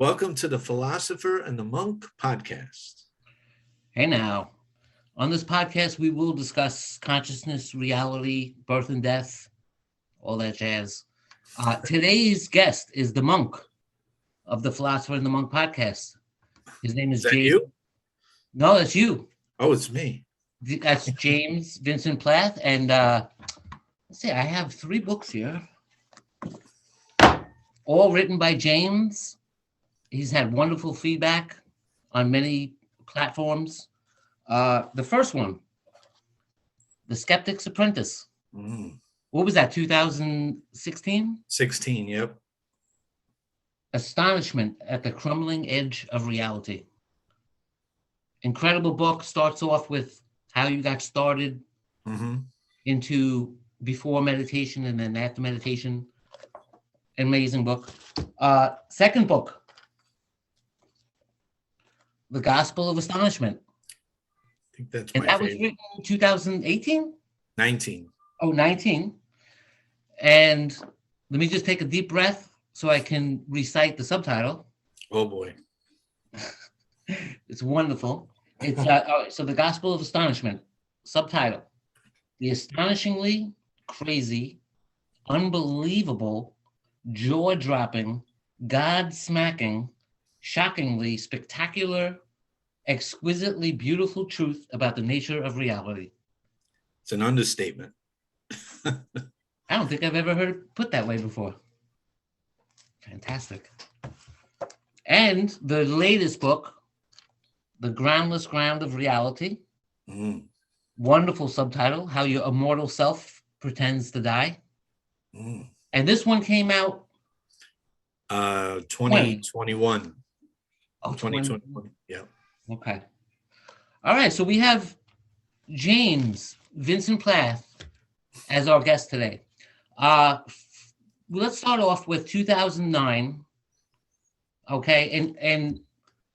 Welcome to the Philosopher and the Monk podcast. Hey now, on this podcast, we will discuss consciousness, reality, birth and death, all that jazz. Today's guest is the monk of the Philosopher and the Monk podcast. His name is Is that James. you? No, that's you. Oh, it's me. That's James Vincent Plath. And let's see, I have 3 books here, all written by James. He's had wonderful feedback on many platforms. The first one, The Skeptic's Apprentice. What was that, 2016? 16, yep. Astonishment at the Crumbling Edge of Reality. Incredible book. Starts off with how you got started into before meditation and then after meditation. Amazing book. Second book, The Gospel of Astonishment. I think that's And my that favorite. was written in 2018? 19. Oh, 19. And let me just take a deep breath so I can recite the subtitle. Oh, boy. It's wonderful. It's all right, so The Gospel of Astonishment, subtitle: The astonishingly crazy, unbelievable, jaw-dropping, God-smacking, shockingly spectacular, exquisitely beautiful truth about the nature of reality. It's an understatement. I don't think I've ever heard it put that way before. Fantastic. And the latest book, The Groundless Ground of Reality. Wonderful subtitle: How Your Immortal Self Pretends to Die. And this one came out 2021. Oh, 2021. Yeah. Okay. All right. So we have James Vincent Plath as our guest today. Let's start off with 2009. Okay. And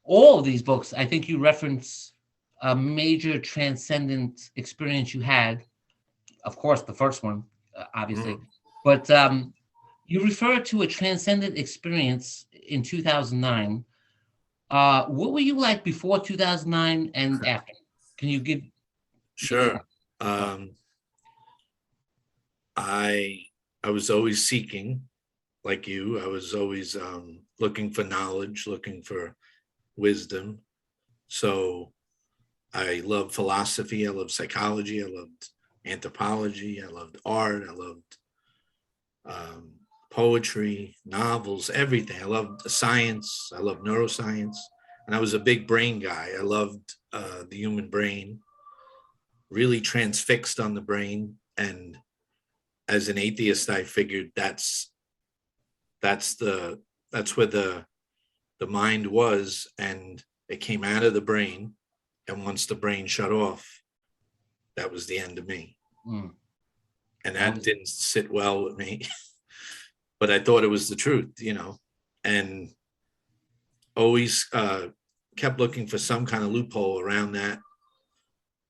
all of these books, I think you reference a major transcendent experience you had. Of course, the first one, obviously. But you refer to a transcendent experience in 2009. What were you like before 2009 and after? Can you give? Sure. I was always seeking, like you. I was always looking for knowledge, looking for wisdom. So I love philosophy. I love psychology. I loved anthropology. I loved art. I loved poetry, novels, everything. I loved science. I loved neuroscience. And I was a big brain guy. I loved the human brain, really transfixed on the brain. And as an atheist, I figured that's where the mind was, and it came out of the brain. And once the brain shut off, that was the end of me. And that didn't sit well with me. But I thought it was the truth, and always kept looking for some kind of loophole around that.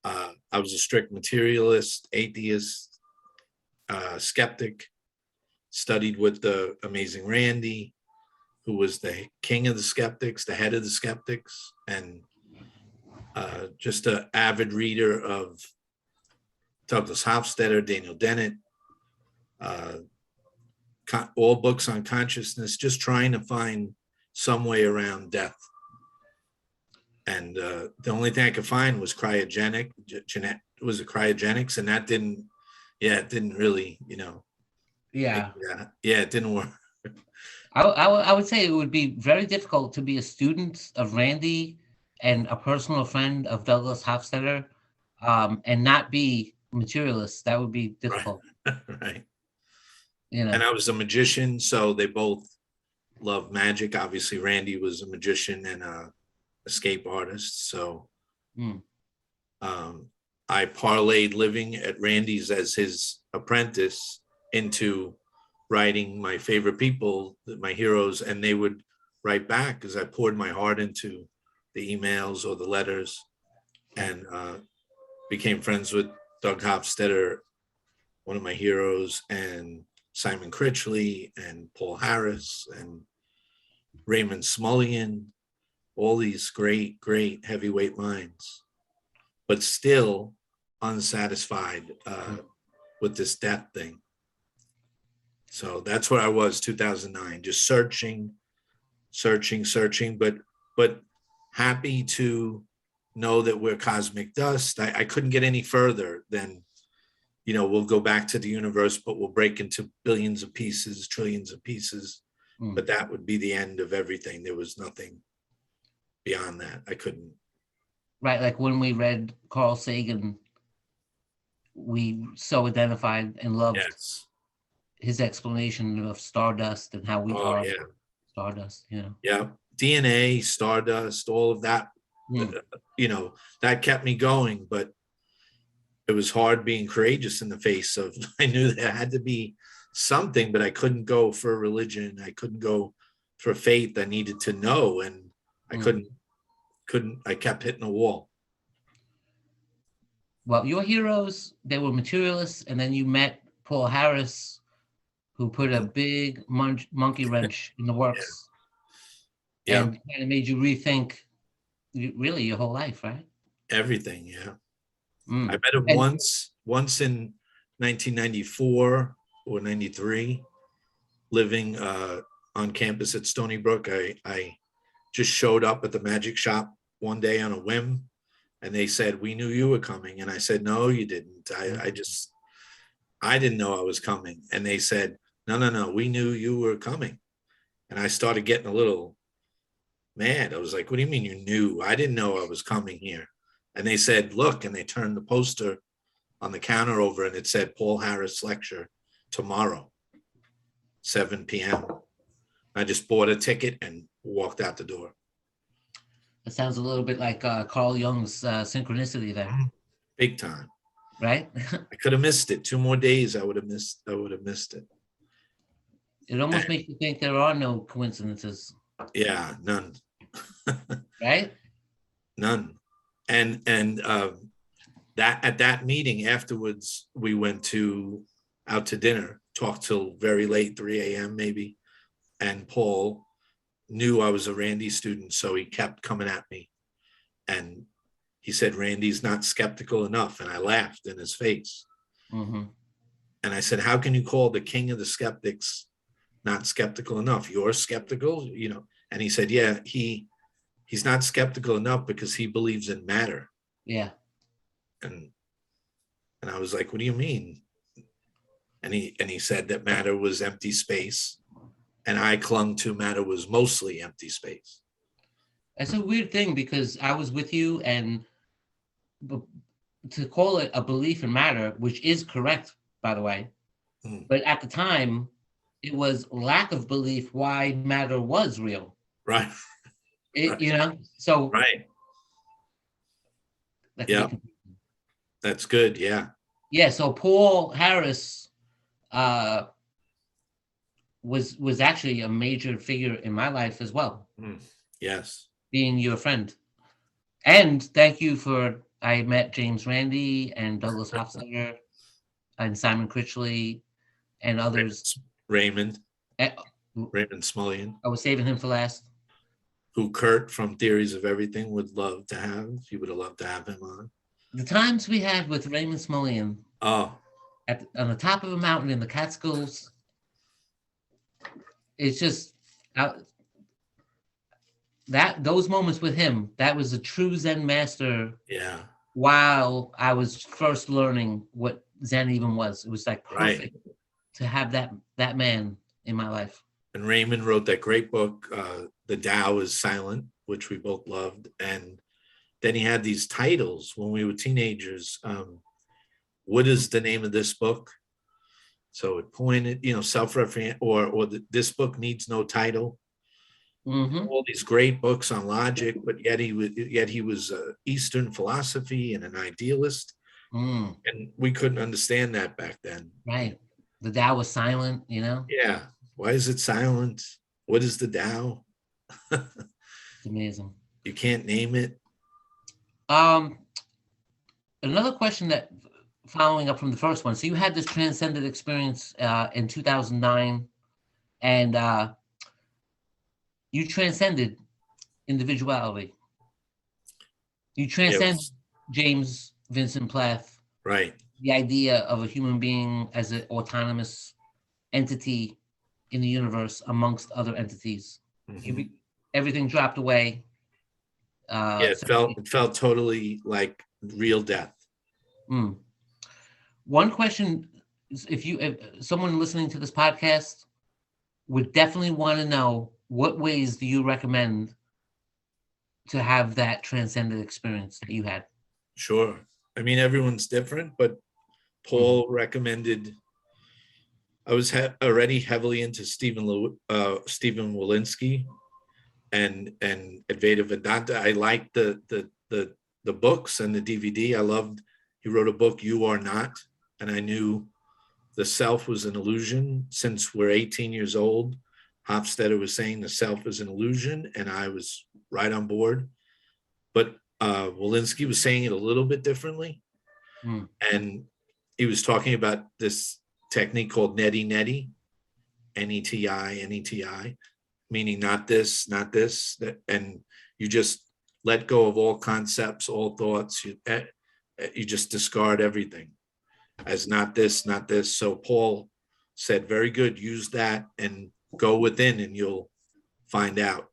I was a strict materialist, atheist, skeptic, studied with the amazing Randy, who was the king of the skeptics, the head of the skeptics, and just an avid reader of Douglas Hofstadter, Daniel Dennett, all books on consciousness, just trying to find some way around death. And the only thing I could find was cryogenics, and that didn't really, it didn't work. I would say it would be very difficult to be a student of Randy and a personal friend of Douglas Hofstadter, and not be materialist. That would be difficult. Right. And I was a magician, so they both love magic. Obviously, Randy was a magician and a escape artist. So I parlayed living at Randy's as his apprentice into writing my favorite people, my heroes, and they would write back because I poured my heart into the emails or the letters, and became friends with Doug Hofstadter, one of my heroes, and Simon Critchley and Paul Harris, and Raymond Smullyan, all these great, great heavyweight minds, but still unsatisfied with this death thing. So that's where I was, 2009, just searching, but happy to know that we're cosmic dust. I couldn't get any further than, we'll go back to the universe, but we'll break into billions of pieces, trillions of pieces. But that would be the end of everything. There was nothing beyond that. I couldn't. Right, like when we read Carl Sagan, we so identified and loved his explanation of stardust and how we are stardust, Yeah, DNA, stardust, all of that, that kept me going, but it was hard being courageous in the face of, I knew there had to be something, but I couldn't go for religion. I couldn't go for faith. I needed to know, and I couldn't, I kept hitting a wall. Well, your heroes, they were materialists, and then you met Paul Harris, who put a big monkey wrench in the works and kind of made you rethink really your whole life, right? Everything, yeah. I met him once in 1994 or 93, living on campus at Stony Brook. I just showed up at the magic shop one day on a whim, and they said, "We knew you were coming." And I said, "No, you didn't. I didn't know I was coming." And they said, No, we knew you were coming. And I started getting a little mad. I was like, "What do you mean you knew? I didn't know I was coming here." And they said, "Look," and they turned the poster on the counter over, and it said Paul Harris lecture tomorrow, 7 p.m. I just bought a ticket and walked out the door. It sounds a little bit like Carl Jung's synchronicity there. Big time. Right? I could have missed it. 2 more days, I would have missed it. It almost makes you think there are no coincidences. Yeah, none. Right? None. And that at that meeting afterwards, we went out to dinner, talked till very late, 3 a.m. maybe. And Paul knew I was a Randy student, so he kept coming at me. And he said, "Randy's not skeptical enough." And I laughed in his face. And I said, "How can you call the king of the skeptics not skeptical enough? You're skeptical, And he said, "Yeah, he's not skeptical enough because he believes in matter." Yeah. And I was like, "What do you mean?" And he said that matter was empty space, and I clung to matter was mostly empty space. It's a weird thing because I was with you, and to call it a belief in matter, which is correct, by the way, but at the time, it was lack of belief why matter was real. Right. So. Right. Yeah. That's good. Yeah. Yeah. So Paul Harris was actually a major figure in my life as well. Yes. Being your friend. And thank you I met James Randi and Douglas Hofstadter and Simon Critchley and others. Raymond Smullyan. I was saving him for last. Who Kurt from Theories of Everything would love to have. He would have loved to have him on. The times we had with Raymond Smullyan. Oh. On the top of a mountain in the Catskills. It's just those moments with him, that was a true Zen master. Yeah. While I was first learning what Zen even was. It was like perfect to have that man in my life. And Raymond wrote that great book, The Tao is Silent, which we both loved. And then he had these titles when we were teenagers. What is the name of this book? So it pointed, self-referential, or this book needs no title. All these great books on logic, but yet he was Eastern philosophy and an idealist. And we couldn't understand that back then. Right. The Tao was silent, Yeah. Why is it silent? What is the Tao? It's amazing. You can't name it. Another question that following up from the first one. So you had this transcendent experience in 2009, and you transcended individuality. You Yeah, it transcend was James Vincent Plath, right. the idea of a human being as an autonomous entity in the universe amongst other entities. You Hmm. be, everything dropped away. Yeah, it So, felt totally like real death. mm. One question is, if someone listening to this podcast would definitely want to know, what ways do you recommend to have that transcendent experience that you had? Sure. I mean, everyone's different, but Mhm. Paul recommended. I was already heavily into Stephen Walensky and Advaita Vedanta. I liked the books and the DVD. I loved. He wrote a book, You Are Not, and I knew the self was an illusion. Since we're 18 years old, Hofstadter was saying the self is an illusion, and I was right on board. But Walensky was saying it a little bit differently, Mm. and he was talking about this technique called neti neti, neti, meaning not this, not this, that, and you just let go of all concepts, all thoughts. You just discard everything as not this, not this. So Paul said, very good, use that and go within and you'll find out.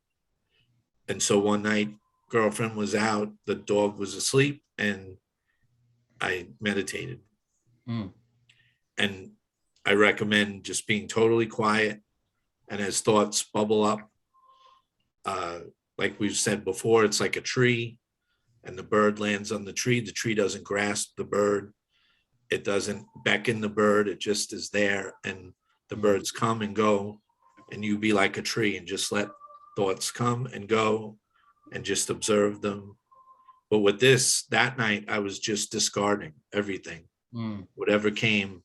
And so one night, girlfriend was out, the dog was asleep, and I meditated. Mm. And I recommend just being totally quiet. And as thoughts bubble up, uh, like we've said before, it's like a tree, and the bird lands on the tree. The tree doesn't grasp the bird, it doesn't beckon the bird, it just is there. And the Mm. birds come and go, and you be like a tree and just let thoughts come and go and just observe them. But with this, that night, I was just discarding everything, Mm. whatever came,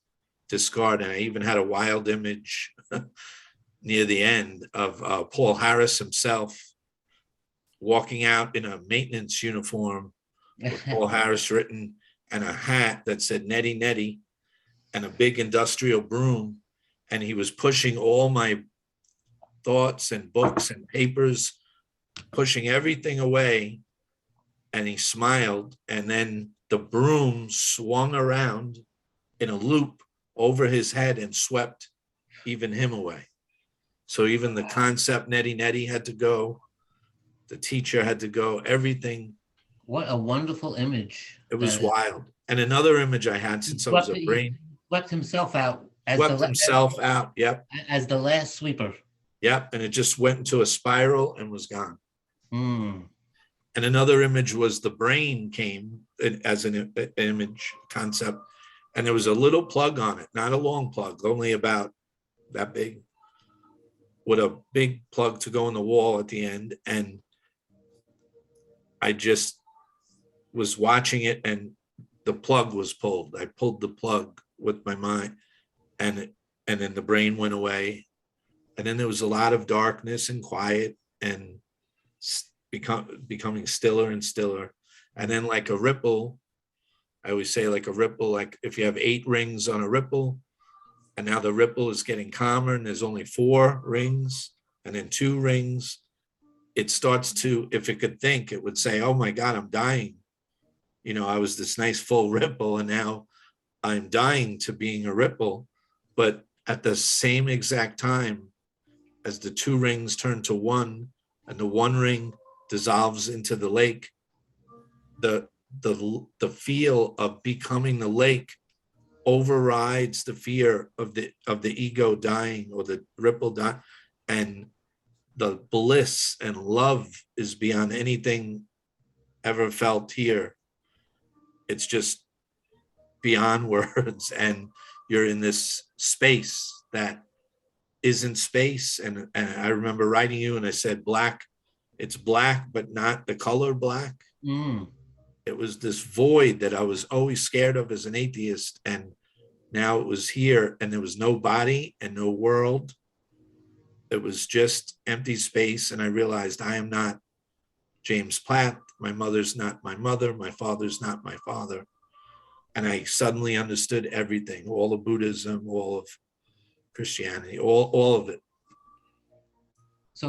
discard. And I even had a wild image near the end of Paul Harris himself walking out in a maintenance uniform with Paul Harris written and a hat that said Netty Netty and a big industrial broom. And he was pushing all my thoughts and books and papers, pushing everything away. And he smiled. And then the broom swung around in a loop over his head and swept even him away. So even the concept Netty Netty had to go. The teacher had to go. Everything. What a wonderful image It was that is. wild. And another image I had He since I was a he brain, swept himself out swept himself out. Yep. as the last sweeper. Yep. And it just went into a spiral and was gone. Mm. And another image was the brain came as an image concept. And there was a little plug on it, not a long plug, only about that big, with a big plug to go in the wall at the end. And I just was watching it and the plug was pulled. I pulled the plug with my mind, and then the brain went away. And then there was a lot of darkness and quiet and becoming stiller and stiller. And then like a ripple, I always say like a ripple, like if you have 8 rings on a ripple, and now the ripple is getting calmer and there's only 4 rings and then 2 rings, it starts to, if it could think, it would say, oh my God, I'm dying. You know, I was this nice full ripple and now I'm dying to being a ripple. But at the same exact time as the 2 rings turn to 1 and the 1 ring dissolves into the lake, the feel of becoming the lake overrides the fear of the ego dying or the ripple dying, and the bliss and love is beyond anything ever felt here. It's just beyond words, and you're in this space that isn't space. And I remember writing you and I said black, it's black but not the color black. Mm. It was this void that I was always scared of as an atheist, and now it was here, and there was no body and no world. It was just empty space, and I realized I am not James Plath. My mother's not my mother. My father's not my father. And I suddenly understood everything, all of Buddhism, all of Christianity, all of it. So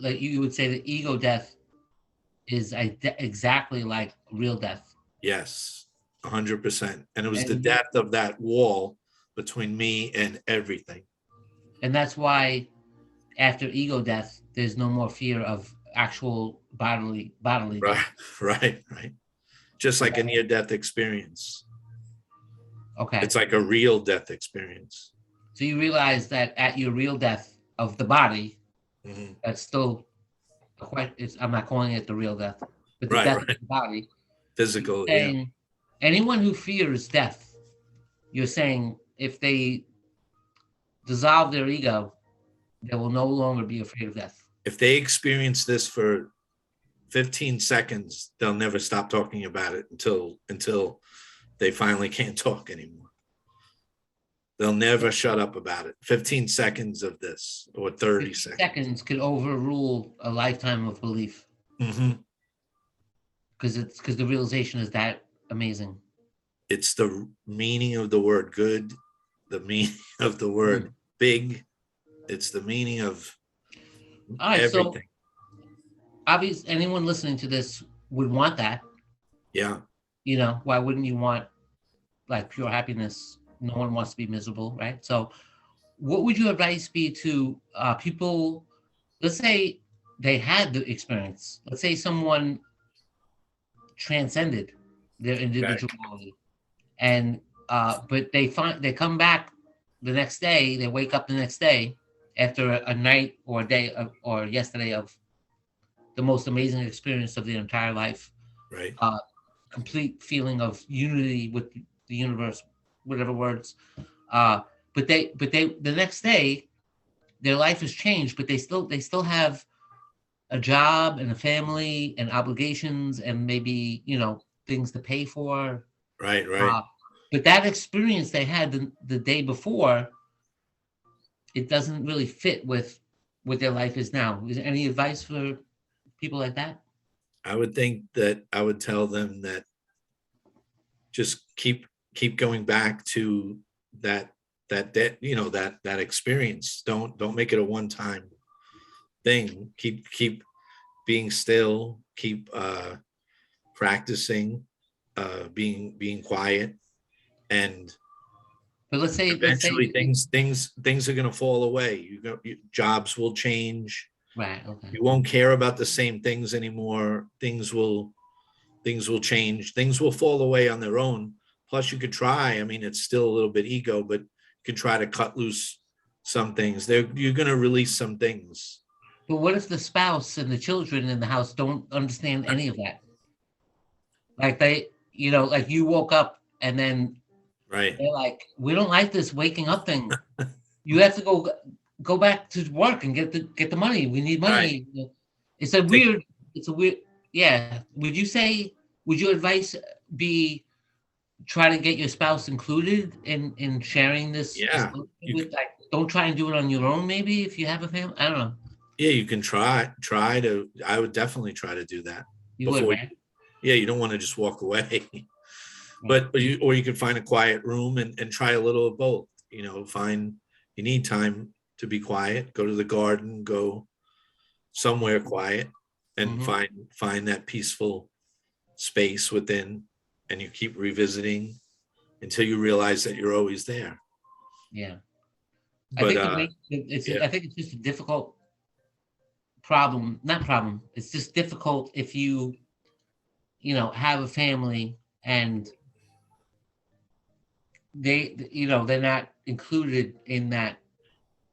like you would say the ego death is exactly like real death. Yes, 100%. And it was the And depth of that wall between me and everything. that's why after ego death, there's no more fear of actual bodily Right, death. right. Just like a near death experience. Okay. It's like a real death experience. So you realize that at your real death of the body, Mhm. that's still quite. I'm not calling it the real death, but the Right, death of right. the body. You're Physical, yeah. saying anyone who fears death, you're saying if they dissolve their ego, they will no longer be afraid of death. If they experience this for 15 seconds, they'll never stop talking about it until they finally can't talk anymore. They'll never shut up about it. 15 seconds of this or 30 50 seconds. seconds could overrule a lifetime of belief Mm-hmm. because the realization is that amazing. It's the meaning of the word good, the meaning of the word big. It's the meaning of All right, so everything. obviously anyone listening to this would want that. Yeah. Why wouldn't you want like pure happiness? No one wants to be miserable, right? So what would your advice be to people? Let's say they had the experience. Let's say someone transcended their Okay. individuality, and but they come back the next day. They wake up the next day after a night or a day or yesterday of the most amazing experience of their entire life. Right. Uh, Complete feeling of unity with the universe, whatever words. Uh, but they the next day their life has changed, but they still have a job and a family and obligations and maybe things to pay for. Right. Right. Uh, but that experience they had the day before, it doesn't really fit with what their life is now. Is there any advice for people like that? I would think that I would tell them that just keep going back to that that experience. Don't make it a one-time thing. Keep being still, keep practicing, being quiet, and But let's say eventually things are going to fall away. Jobs will change. right, okay. You won't care about the same things anymore. Things will change. Things will fall away on their own. Plus, you could try. I mean, it's still a little bit ego, but you could try to cut loose some things. You're going to release some things. But what if the spouse and the children in the house don't understand any of that? Like like you woke up and then Right. they're like, we don't like this waking up thing. You have to go back to work and get the money. We need Right. money. It's a Take, weird. It's a weird. Yeah. Would your advice be try to get your spouse included in sharing this yeah. You with? Like, don't try and do it on your own. Maybe if you have a family, I don't know. yeah. You can try to. I would definitely try to do that You would, before. right? Yeah. You don't want to just walk away. Right. But you could find a quiet room and try a little of both. You need time to be quiet. Go to the garden. Go somewhere quiet and Mm-hmm. find that peaceful space within, and you keep revisiting until you realize that you're always there. Yeah. I But think it's yeah, I think it's just a difficult problem. Not problem. It's just difficult if have a family and they're not included in that.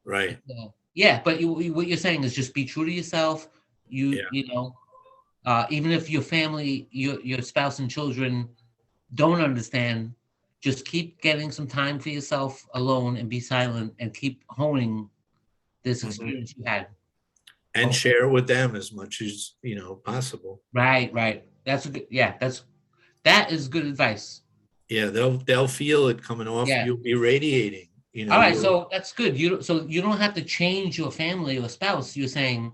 right. Yeah, but what you're saying is just be true to yourself. Yeah. Even if your family, your spouse and children don't understand, just keep getting some time for yourself alone and be silent and keep honing this Mhm. experience you had. And Okay. share with them as much as possible. Right. That's a good. Yeah, that is good advice. Yeah, they'll feel it coming off. Yeah. You'll be radiating. All right, You'll so that's good. You don't have to change your family or spouse. You're saying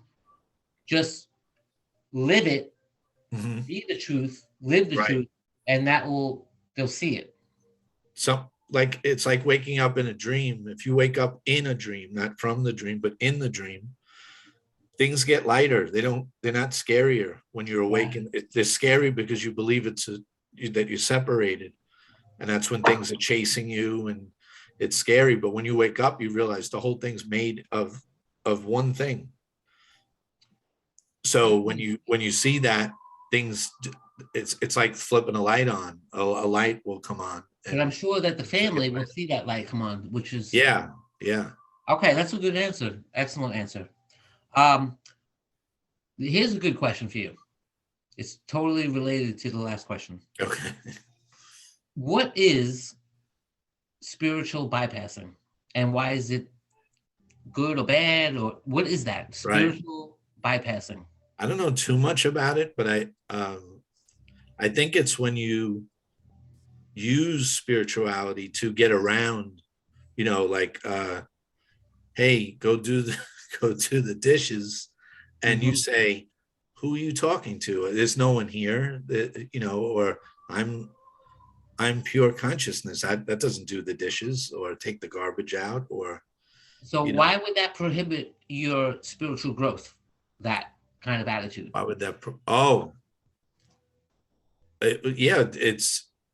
just live it, Mhm. be the truth, live the Right. truth, and they'll see it. So like it's like waking up in a dream. If you wake up in a dream, not from the dream, but in the dream, things get lighter. They're not scarier when you're awake. Yeah. And they're scary because you believe that you're separated. And that's when things are chasing you and it's scary. But when you wake up, you realize the whole thing's made of one thing. So when you see that, things, it's like flipping a light on. A light will come on. But I'm And sure that the family will see that light come on, which is yeah. okay. That's a good answer. Excellent answer. Um, Here's a good question for you. It's totally related to the last question. Okay. What is spiritual bypassing, and why is it good or bad, or what is that spiritual bypassing? I don't know too much about it, but I think it's when you use spirituality to get around, like hey, go do the dishes, and you say, who are you talking to? There's no one here, or I'm pure consciousness. That doesn't do the dishes or take the garbage out, or So why would that prohibit your spiritual growth? That kind of attitude. why would that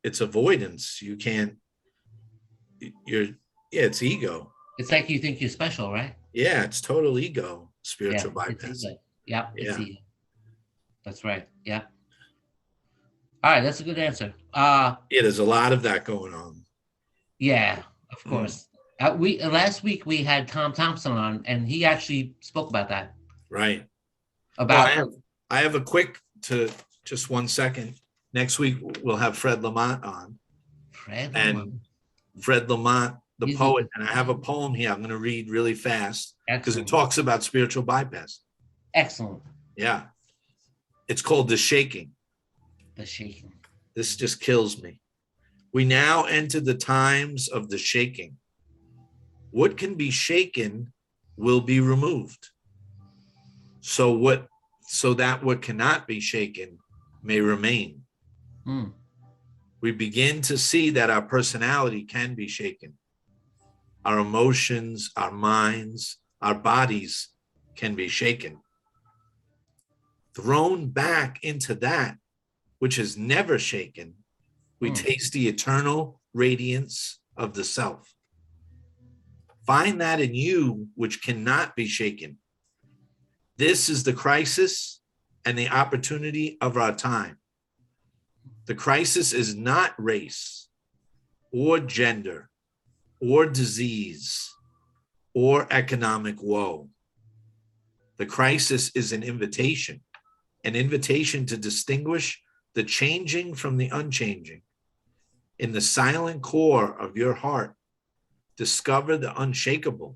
it's avoidance. You can't, it's ego. It's like you think you're special, right? Yeah, it's total ego, spiritual It's bypass. ego. It's ego. That's right. Yeah. All right, that's a good answer. There's a lot of that going on. Yeah, of course. We last week we had Tom Thompson on, and he actually spoke about that. Right. About I have a quick to just 1 second. Next week we'll have Fred Lamont on. Fred Lamont, the poet, and I have a poem here I'm going to read really fast because it talks about spiritual bypass. Excellent. Yeah. It's called The Shaking. The Shaking. This just kills me. We now enter the times of the shaking. What can be shaken will be removed. So that what cannot be shaken may remain. We begin to see that our personality can be shaken. Our emotions, our minds, our bodies can be shaken. Thrown back into that which is never shaken, we taste the eternal radiance of the self. Find that in you which cannot be shaken. This is the crisis and the opportunity of our time. The crisis is not race or gender or disease or economic woe. The crisis is an invitation to distinguish the changing from the unchanging. In the silent core of your heart, discover the unshakable.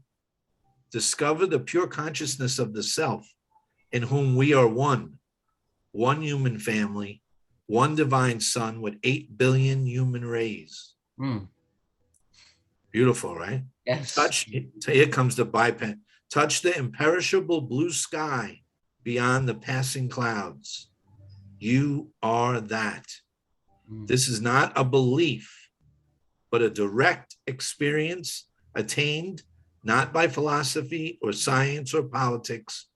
Discover the pure consciousness of the self in whom we are one human family, one divine son with 8 billion human rays. Beautiful, right? Yes. Touch, here comes the bypass. Touch the imperishable blue sky beyond the passing clouds. You are that. This is not a belief, but a direct experience attained not by philosophy or science or politics,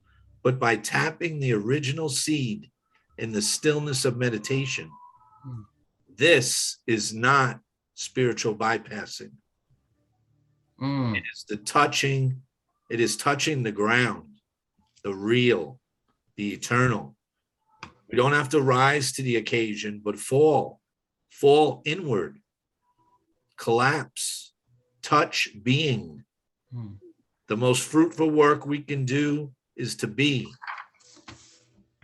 but by tapping the original seed in the stillness of meditation. This is not spiritual bypassing. It is it is touching the ground, the real, the eternal. We don't have to rise to the occasion, but fall inward, collapse, touch being. The most fruitful work we can do is to be.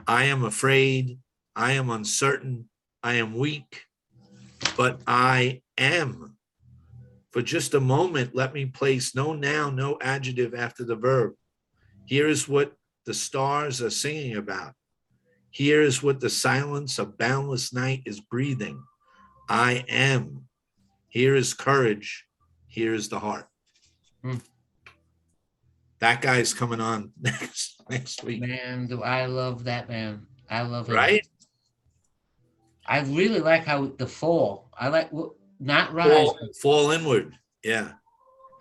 I am afraid, I am uncertain, I am weak, but I am. For just a moment, let me place no noun, no adjective after the verb. Here is what the stars are singing about. Here is what the silence of boundless night is breathing. I am. Here is courage. Here is the heart. That guy's coming on next week. Man, do I love that man. I love him. Right? I really like how the fall. I like not rise. Fall inward. Yeah.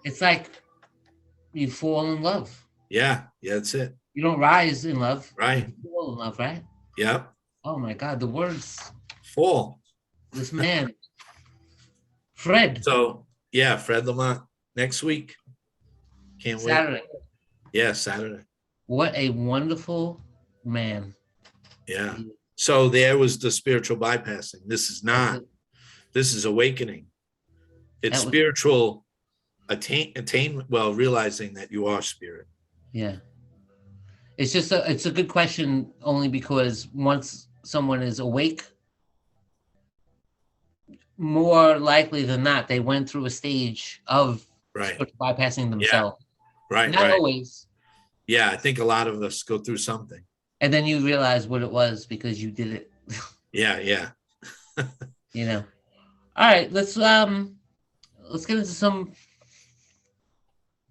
It's like you fall in love. Yeah, that's it. You don't rise in love. Right. You fall in love, right? Yep. Oh my God, the words. Fall. This man, Fred, So yeah, Fred Lamont next week. Can't wait. Saturday. Yeah, Saturday. What a wonderful man. Yeah. So there was the spiritual bypassing. This is That's not. it. This is awakening. It's That was, spiritual attain. Well, realizing that you are spirit. yeah. It's a good question only because once someone is awake, more likely than not, they went through a stage of Right. bypassing Yeah. themselves. Right. Not Right. always. Yeah, I think a lot of us go through something. And then you realize what it was because you did it. Yeah. Yeah. You know. All right, let's get into some.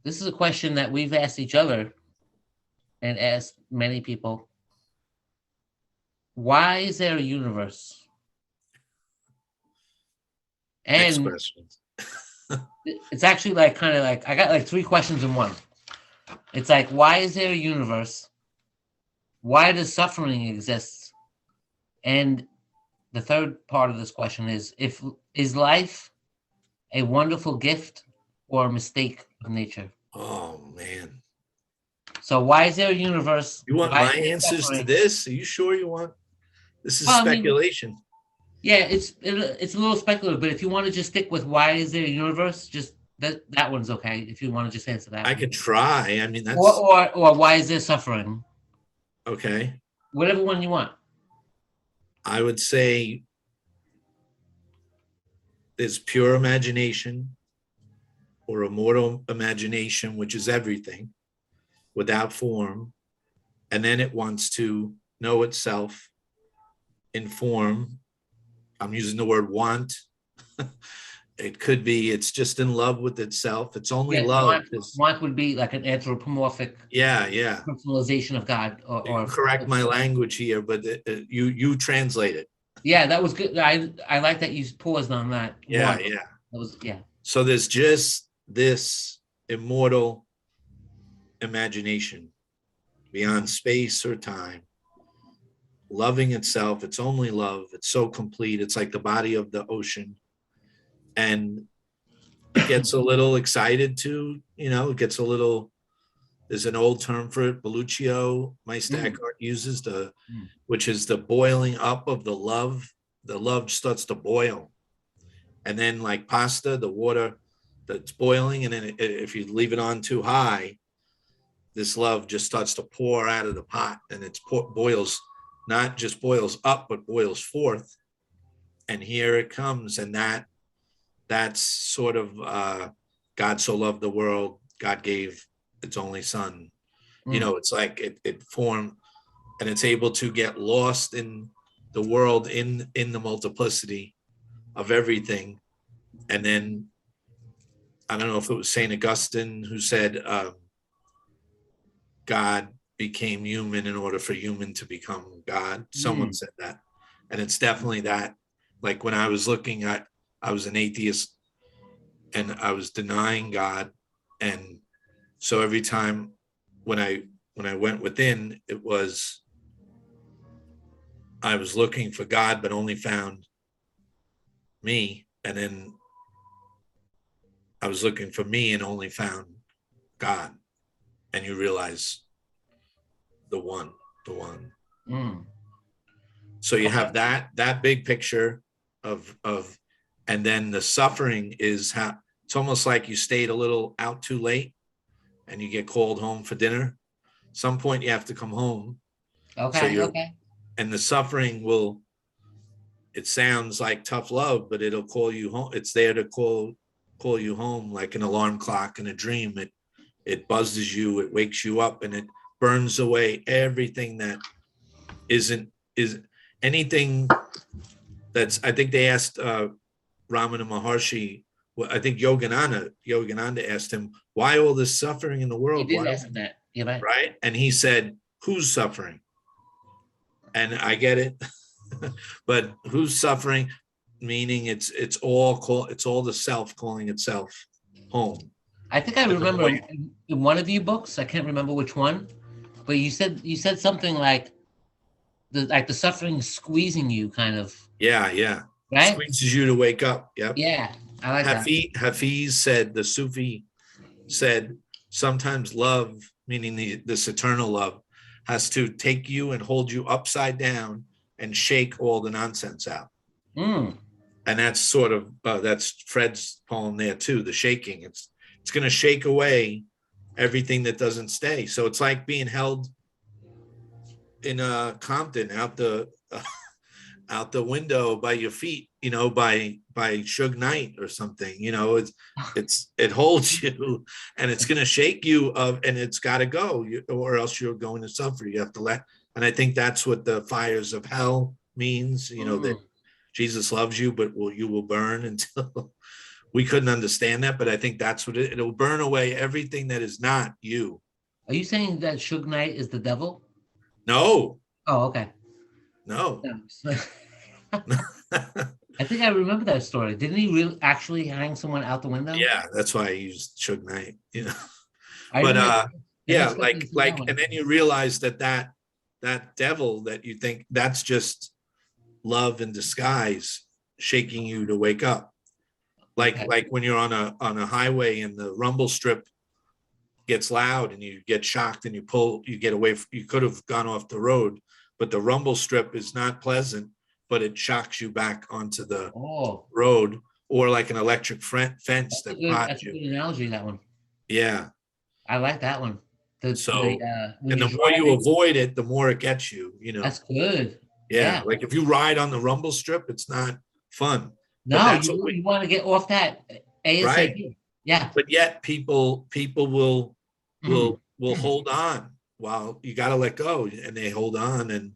This is a question that we've asked each other and asked many people. Why is there a universe? Next And question. it's actually like kind of like I got like 3 questions in one. It's like, why is there a universe? Why does suffering exist? And the third part of this question is life a wonderful gift or a mistake of nature? Oh man. So why is there a universe? You want Why my is there answers to suffering? this? Are you sure you want? This is Well, I mean, speculation. yeah, it's a little speculative, but if you want to just stick with why is there a universe, just that one's okay. If you want to just answer that, I one. could try. I mean, or that's or why is there suffering? okay. Whatever one you want. I would say there's pure imagination or immortal imagination, which is everything without form. And then it wants to know itself in form. I'm using the word want. It could be it's just in love with itself. It's only Yeah, love. want would be like an anthropomorphic Yeah, yeah. personalization of God, You correct my language here, but you translate it. yeah, that was good. I like that you paused on that. Yeah, One. yeah. That was So there's just this immortal imagination beyond space or time, loving itself. It's only love. It's so complete. It's like the body of the ocean. And it gets a little excited too, it gets a little, there's an old term for it, Belluccio, Meister Eckhart uses which is the boiling up of the love. The love starts to boil. And then like pasta, the water that's boiling. And then if you leave it on too high, this love just starts to pour out of the pot and it boils, not just boils up, but boils forth. And here it comes. And that's sort of God so loved the world, God gave its only son. It's like it formed and it's able to get lost in the world, in the multiplicity of everything. And then I don't know if it was St. Augustine who said God became human in order for human to become God. Someone said that. And it's definitely that. Like when I was looking at, I was an atheist and I was denying God. And so every time when I went within, it was, I was looking for God, but only found me. And then I was looking for me and only found God. And you realize the one. So you have that big picture of, and then the suffering is how it's almost like you stayed a little out too late and you get called home for dinner. Some point you have to come home. okay. So and the suffering it sounds like tough love, but it'll call you home. It's there to call you home like an alarm clock in a dream. It buzzes you, it wakes you up, and it burns away everything that is anything that's, I think they asked Ramana Maharshi, I think Yogananda asked him, why all this suffering in the world? He did ask that. You're right. Right? And he said, who's suffering? And I get it. But who's suffering? Meaning it's all the self calling itself home. I think I remember in one of your books, I can't remember which one, but you said something like the suffering is squeezing you, kind of, Yeah. right? Squeezes you to wake up. Yep. Yeah, I like that. Hafiz said, the Sufi said, sometimes love, meaning this eternal love, has to take you and hold you upside down and shake all the nonsense out. Mm. And that's sort of that's Fred's poem there too. The shaking. It's going to shake away everything that doesn't stay. So it's like being held in Compton out the window by your feet, by Suge Knight or something. It holds you, and it's going to shake you and it's got to go, or else you're going to suffer. You have to let. And I think that's what the fires of hell means. That Jesus loves you, but you will burn until. We couldn't understand that, but I think that's what it'll burn away everything that is not you. Are you saying that Suge Knight is the devil? No. Oh, okay. No. I think I remember that story. Didn't he really actually hang someone out the window? Yeah, that's why I used Suge Knight. But yeah, and then you realize that devil that you think that's just love in disguise, shaking you to wake up. Like when you're on a highway and the rumble strip gets loud and you get shocked and you get away. You could have gone off the road, but the rumble strip is not pleasant, but it shocks you back onto the road, or like an electric fence that prods you. That's a good analogy, that one. Yeah. I like that one. And the more you avoid it, the more it gets you, That's good. Yeah. Like if you ride on the rumble strip, it's not fun. No, you want to get off that ASAP. Right. Yeah. But yet people will hold on while you got to let go, and they hold on, and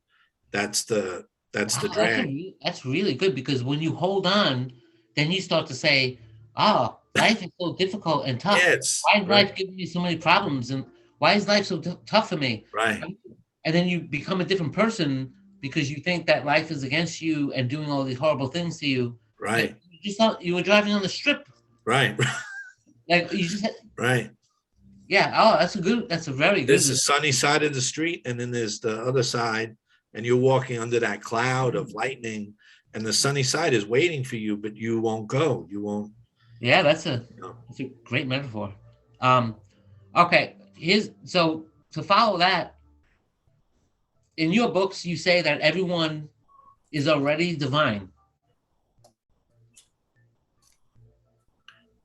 that's the drag. That's really good, because when you hold on, then you start to say, "Oh, life is so difficult and tough. Why is life giving me so many problems? And why is life so tough for me?" Right. And then you become a different person because you think that life is against you and doing all these horrible things to you. Right. You just thought you were driving on the strip. Right. Like you just right. Yeah. Oh, that's a very good. There's the sunny side of the street, and then there's the other side, and you're walking under that cloud of lightning, and the sunny side is waiting for you, but you won't go. You won't. Yeah, that's a great metaphor. Okay. So to follow that, in your books, you say that everyone is already divine.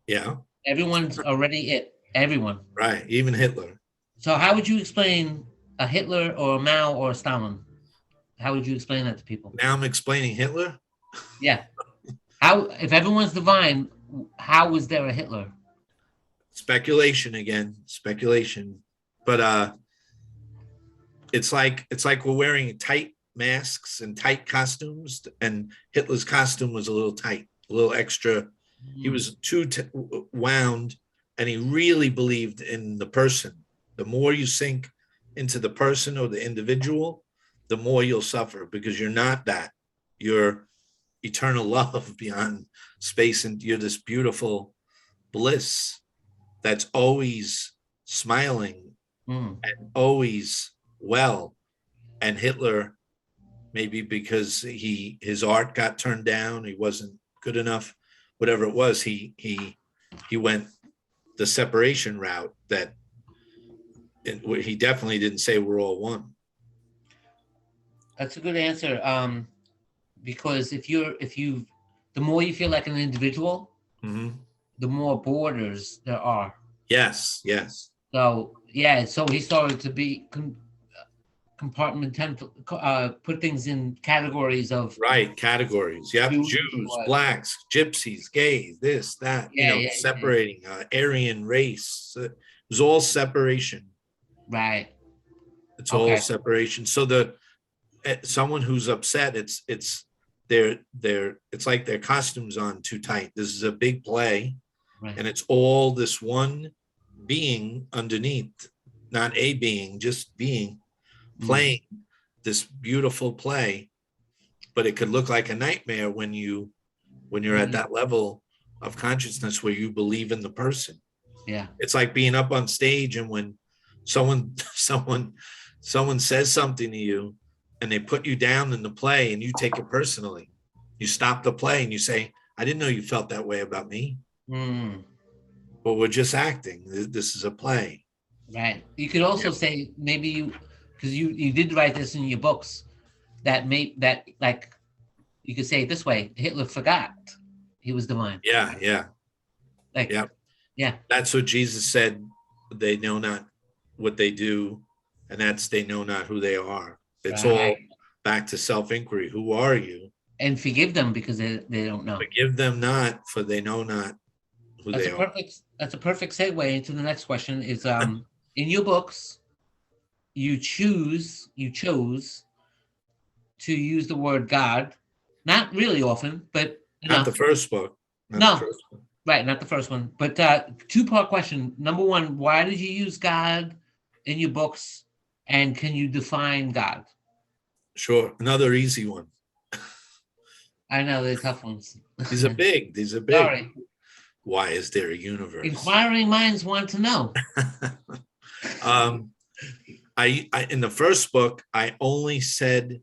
Yeah. Everyone's already it. Everyone. Right. Even Hitler. So how would you explain a Hitler or a Mao or a Stalin? How would you explain that to people? Now I'm explaining Hitler? Yeah. If everyone's divine, how is there a Hitler? Speculation again. Speculation. But it's like we're wearing tight masks and tight costumes, and Hitler's costume was a little tight, a little extra. He was too wound, and he really believed in the person. The more you sink into the person or the individual, the more you'll suffer, because you're not that. You're eternal love beyond space, and you're this beautiful bliss that's always smiling and always well. And Hitler, maybe because his art got turned down, he wasn't good enough, whatever it was, he went the separation route that he definitely didn't say we're all one. That's a good answer. Because the more you feel like an individual, the more borders there are. Yes. So so he started to be put things in categories of categories. Yep. Jews, blacks, gypsies, gays, this, that. Separating Aryan race. It was all separation. Right. It's all separation. So someone who's upset, it's like their costumes on too tight. This is a big play, and it's all this one being underneath, not a being, just being, playing this beautiful play. But it could look like a nightmare when you're at that level of consciousness where you believe in the person. Yeah. It's like being up on stage, and when someone Someone says something to you and they put you down in the play and you take it personally. You stop the play and you say, I didn't know you felt that way about me. Mm, But we're just acting. This is a play. right. You could also say maybe because you did write this in your books, that like you could say it this way: Hitler forgot he was divine. Yeah, yeah, Like, yeah. yeah, That's what Jesus said. They know not what they do, and that's they know not who they are. It's all right. back to self-inquiry. Who are you? And forgive them because they don't know. Forgive them not, for they know not who they are. That's a perfect segue into the next question. Is in your books you chose to use the word God, not really often, but Not the enough. first book. Not the No, first book. right, not the first one. But two-part question. Number one, why did you use God in your books, and can you define God? Sure. Another easy one. I know they're tough ones. These are big. These are big. Sorry. Why is there a universe? Inquiring minds want to know. I in the first book, I only said,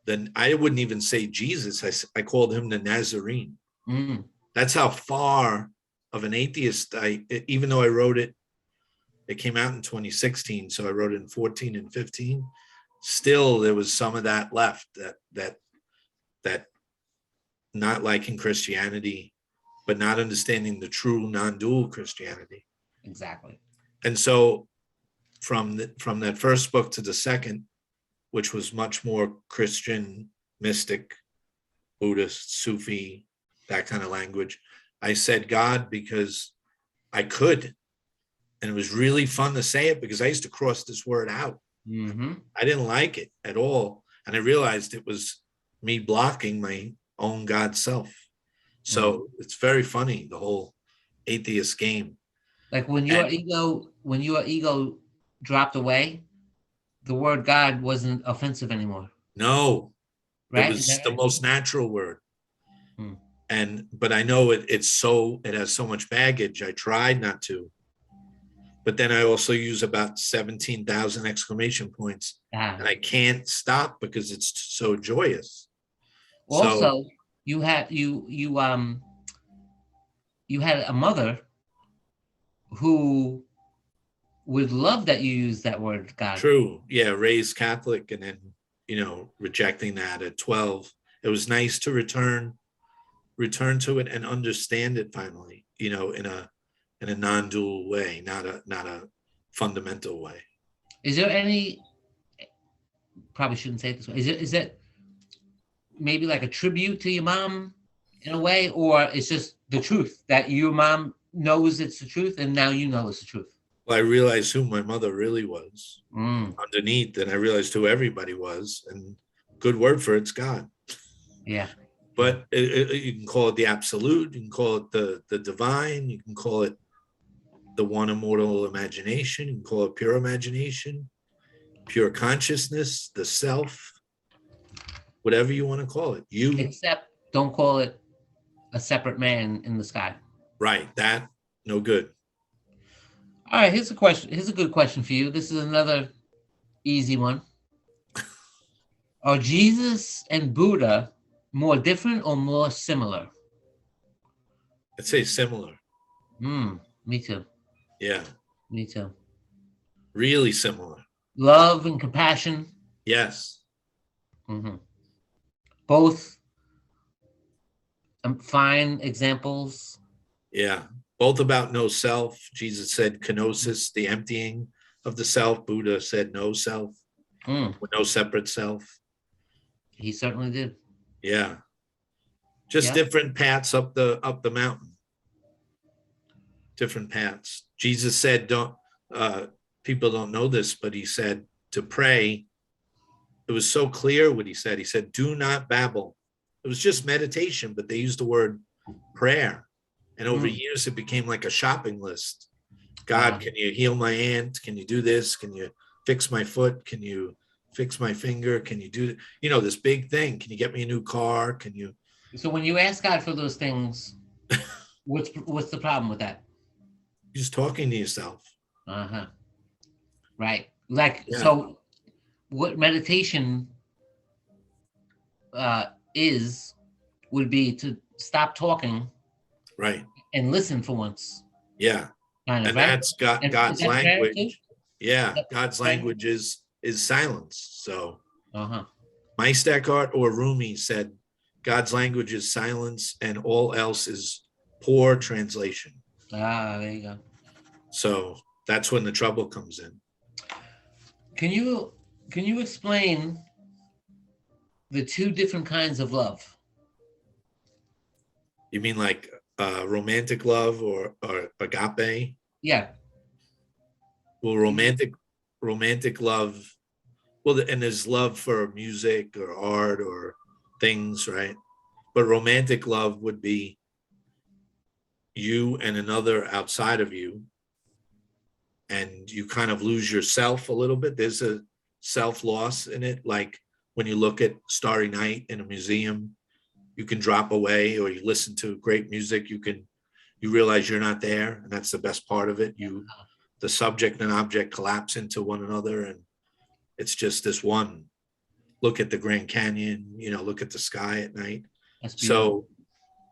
then I wouldn't even say Jesus. I called him the Nazarene. Mm. That's how far of an atheist even though I wrote it, it came out in 2016, so I wrote it in 14 and 15. Still, there was some of that left, that not liking Christianity, but not understanding the true non-dual Christianity. Exactly. And so from that first book to the second, which was much more Christian, mystic, Buddhist, Sufi, that kind of language, I said God because I could. And it was really fun to say it because I used to cross this word out. Mm-hmm. I didn't like it at all. And I realized it was me blocking my own God self. So it's very funny, the whole atheist game. Like when your ego dropped away, the word God wasn't offensive anymore. No, it Right? Is was that the right? most natural word. Hmm. But I know it has so much baggage. I tried not to. But then I also use about 17,000 exclamation points, Ah. and I can't stop because it's so joyous. So Also, you had you had a mother who would love that you use that word God. true, yeah, raised Catholic and then rejecting that at 12. It was nice to return to it and understand it finally, in a non-dual way, not a fundamental way. Is there any, probably shouldn't say it this way, is it maybe like a tribute to your mom in a way, or it's just the truth that your mom knows it's the truth and now you know it's the truth? Well, I realized who my mother really was Mm. underneath, and I realized who everybody was, and good word for it's God. Yeah. But you can call it the absolute, you can call it the divine, you can call it the one immortal imagination, you can call it pure imagination, pure consciousness, the self, whatever you want to call it. Except don't call it a separate man in the sky. Right, that no good. All right, here's a question. Here's a good question for you. This is another easy one. Are Jesus and Buddha more different or more similar? I'd say similar. Me too. Yeah, Me too. really similar. Love and compassion. Yes. Mm-hmm. Both fine examples. Yeah, both about no self. Jesus said kenosis, the emptying of the self. Buddha said no self, no separate self. He certainly did. Yeah, just Yeah. different paths up the mountain. Different paths. Jesus said, "Don't." People don't know this, but he said to pray. It was so clear what he said. He said, "Do not babble." It was just meditation, but they used the word prayer. And over years, it became like a shopping list. God, can you heal my aunt? Can you do this? Can you fix my foot? Can you fix my finger? Can you do, this big thing? Can you get me a new car? Can you? So when you ask God for those things, what's the problem with that? You're just talking to yourself. Uh-huh. Right. Like, Yeah, so what meditation uh, is would be to stop talking right. and listen for once, Yeah. kind of, And right? that's And is God's that prayer too? language. Yeah, That God's prayer? language is silence. So Uh-huh. Meister or Rumi said, God's language is silence and all else is poor translation. Ah, there you go. So that's when the trouble comes in. Can you can you explain the two different kinds of love? You mean like romantic love or agape? Yeah. Well, Can you, romantic love. Well, and there's love for music or art or things, right? But romantic love would be you and another outside of you, and you kind of lose yourself a little bit. There's a self loss in it. Like when you look at Starry Night in a museum, you can drop away, or you listen to great music, you realize you're not there, and that's the best part of it. The subject and object collapse into one another, and it's just this one. Look at the Grand Canyon, look at the sky at night. that's beautiful. So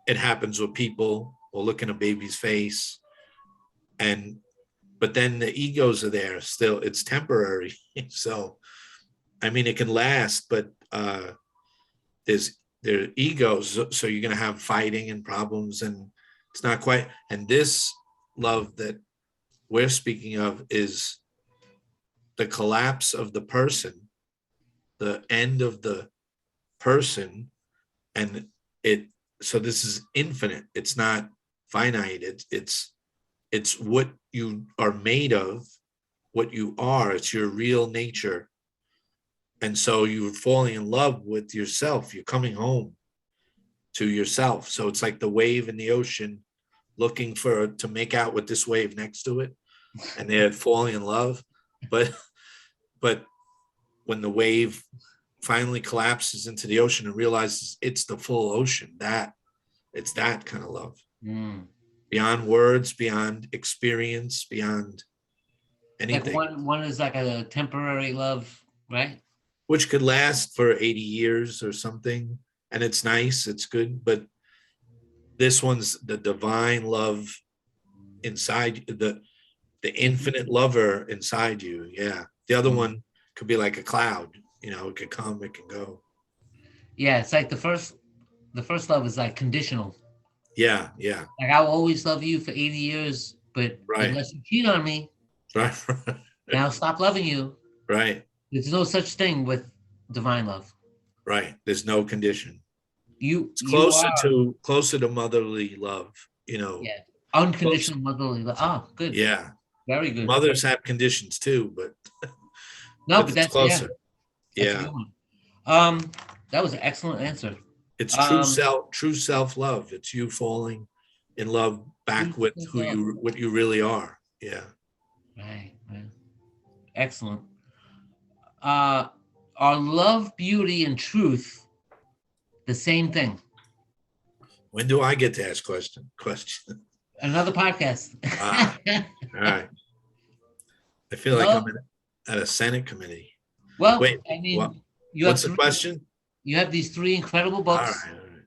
it happens with people, or look in a baby's face, and but then the egos are there still. It's temporary. So I mean, it can last, but there are egos, so you're going to have fighting and problems, and it's not quite. And this love that we're speaking of is the collapse of the person, the end of the person, and it. So this is infinite. It's not finite. It's what you are made of, what you are. It's your real nature. And so you're falling in love with yourself. You're coming home to yourself. So it's like the wave in the ocean looking to make out with this wave next to it, and they're falling in love. But when the wave finally collapses into the ocean and realizes it's the full ocean, it's that kind of love. Mm. Beyond words, beyond experience, beyond Like anything, one is like a temporary love, right? which could last for 80 years or something. And it's nice, it's good. But this one's the divine love inside, the infinite lover inside you. Yeah. The other Mm. one could be like a cloud, it could come, it can go. Yeah, it's like the first love is like conditional. Yeah, yeah. Like I'll always love you for 80 years, but Right. unless you cheat on me, Right. then I'll stop loving you. Right. There's no such thing with divine love. Right. There's no condition. You It's you closer are, to closer to motherly love, yeah, close. unconditional motherly love. Ah, good. Yeah. Very good. Mothers have conditions too, but No, but but it's that's, yeah, closer. that's a Yeah. good one. Um, that was an excellent answer. It's Um, true self-love. It's you falling in love back with what you really are. Yeah. right, right. Excellent. Uh, are love, beauty, and truth the same thing? When do I get to ask question? Another podcast. Ah, all right. I feel like I'm Love, at a Senate committee. well, Wait, I what? mean, you have What's the three. question? You have these three incredible All books, right, all right.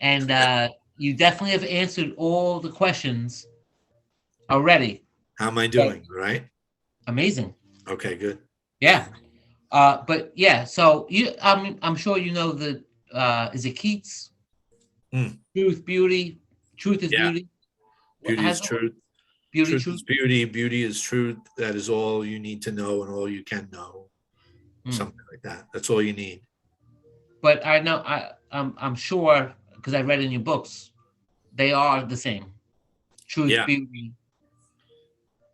and you definitely have answered all the questions already. How am I But doing? All right. amazing. Okay, good. Yeah. But yeah, so I'm sure you know that is it Keats? Hmm. Truth, beauty, truth is Yeah. beauty. Beauty is Has it truth. beauty, Truth truth? is beauty. Beauty is truth. That is all you need to know and all you can know. Hmm. Something like that. That's all you need. But I know I'm sure because I read in your books, they are the same. Truth, Yeah. beauty,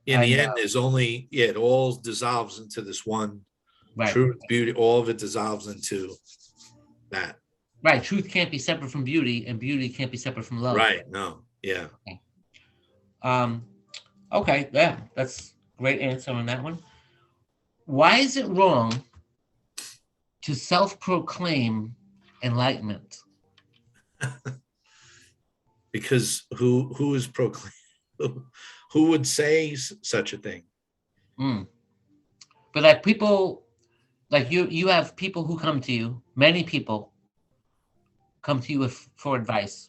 In the and end, there's only, it all dissolves into this one right, truth, beauty. All of it dissolves into that. right. Truth can't be separate from beauty, and beauty can't be separate from love. Right. No. Yeah. Um, okay, yeah, that's great answer on that one. Why is it wrong to self-proclaim enlightenment? Because who is proclaiming? Who would say such a thing? Mm. But like people, like you have people who come to you. Many people come to you for advice.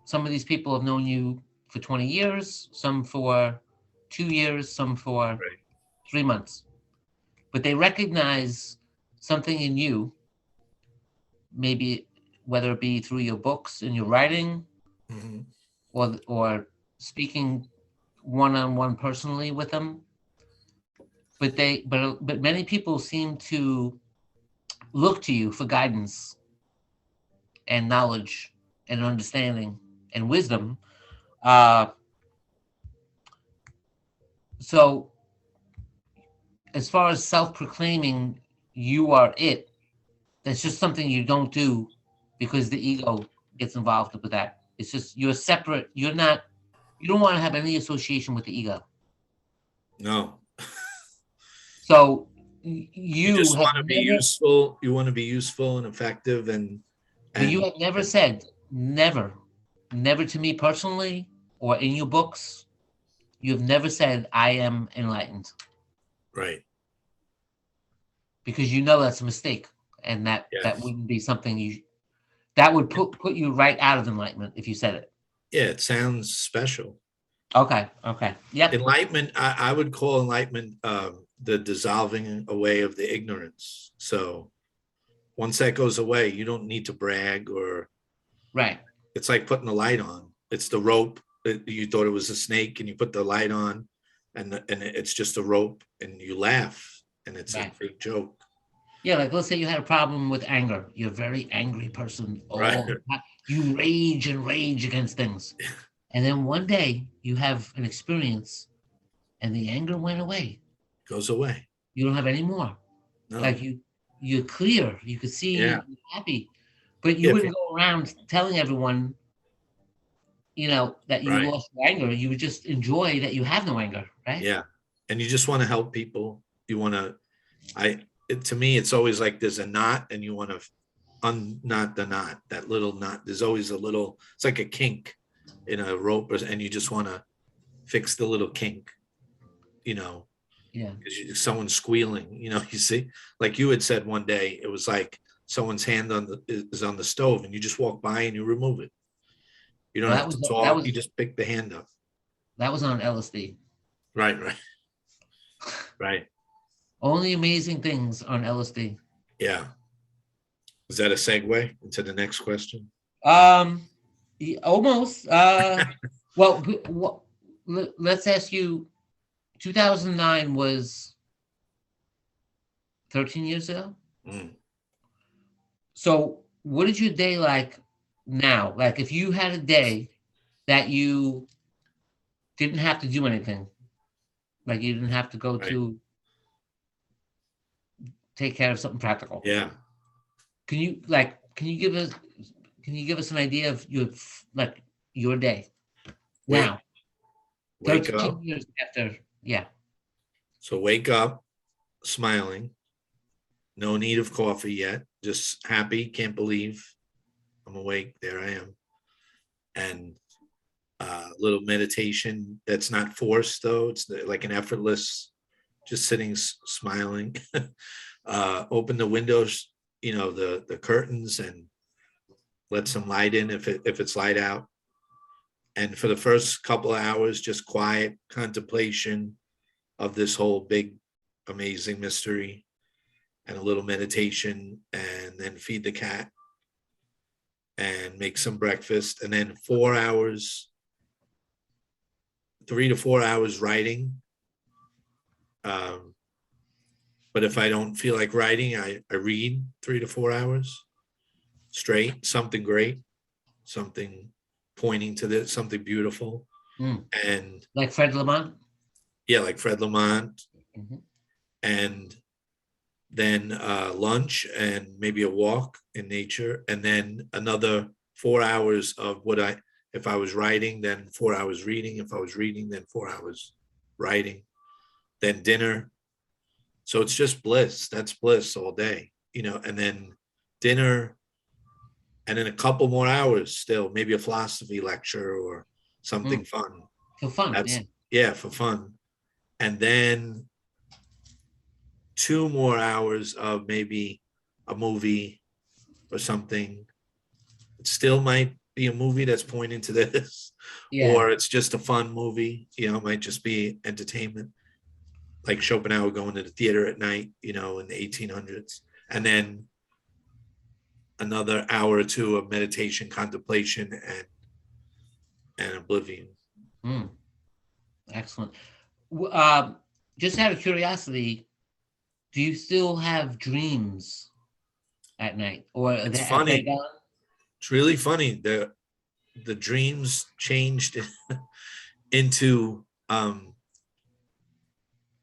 Some of these people have known you for 20 years, some for 2 years, some for Right. 3 months. But they recognize something in you, maybe whether it be through your books and your writing, Mhm. or speaking one-on-one personally with them. But many people seem to look to you for guidance and knowledge and understanding and wisdom. Uh, so as far as self-proclaiming you are it, that's just something you don't do because the ego gets involved with that. It's just you're separate. You're not. You don't want to have any association with the ego. No, So you you just have want to be never, useful. You want to be useful and effective, but you and have never and said, never, never to me personally or in your books. You have never said I am enlightened, right. because you know that's a mistake, and that Yes. wouldn't be something you, that would put you right out of enlightenment if you said it. Yeah, it sounds special. Okay. Okay. Yep. Enlightenment, I would call enlightenment the dissolving away of the ignorance. So once that goes away, you don't need to brag, or Right. it's like putting the light on. It's the rope. You thought it was a snake, and you put the light on, and it's just a rope, and you laugh, and it's a Right. big joke. Yeah. Like let's say you had a problem with anger. You're a very angry person. Right. All the time. You rage and rage against things, and then one day you have an experience, and the anger went away. Goes away. You don't have any more. No. Like you're clear. You could Yeah. see you're happy, but you If you, wouldn't go around telling everyone, that you right. lost your anger. You would just enjoy that you have no anger, right? Yeah. And you just want to help people. You want to, to me, it's always like there's a knot, and you want to unknot the knot, that little knot. There's always a little, it's like a kink in a rope, and you just want to fix the little kink, you know, Yeah. because someone's squealing, you see, like you had said one day, it was like someone's hand is on the stove, and you just walk by and you remove it. You don't Well, have to talk. You just pick the hand up. that was on LSD. Right, right, right. Only amazing things on LSD. Yeah. Is that a segue into the next question? Um, Almost. Well, let's ask you. 2009 was 13 years ago. Mm. So, what is your day like now? Like, if you had a day that you didn't have to do anything, like you didn't have to go Right. to take care of something practical. Yeah. Can you give us an idea of your day Wake now, wake 13 up. years after? Yeah. So wake up smiling. No need of coffee yet. Just happy. Can't believe I'm awake. There I am. And a little meditation that's not forced, though. It's like an effortless, just sitting, smiling. Open the windows, the curtains, and let some light in if it's light out. And for the first couple of hours, just quiet contemplation of this whole big, amazing mystery, and a little meditation, and then feed the cat and make some breakfast. And then 4 hours, 3 to 4 hours writing. Um, but if I don't feel like writing, I read 3 to 4 hours straight, something great, something pointing to this, something beautiful. Mm. And Like Fred Lamont. yeah, like Fred Lamont. Mhm. And then lunch, and maybe a walk in nature, and then another 4 hours of if I was writing, then 4 hours reading. If I was reading, then 4 hours writing, then dinner. So it's just bliss. That's bliss all day, and then dinner, and then a couple more hours still, maybe a philosophy lecture or something Mm. fun. For fun, yeah. That's, yeah, for fun. And then 2 more hours of maybe a movie or something. It still might be a movie that's pointing to this, Yeah. or it's just a fun movie. You know, it might just be entertainment, like Schopenhauer going to the theater at night, you know, in the 1800s. And then another hour or two of meditation, contemplation, and oblivion. Mm, excellent. Just out of curiosity, do you still have dreams at night, or It's have they funny. gone? It's really funny. The dreams changed into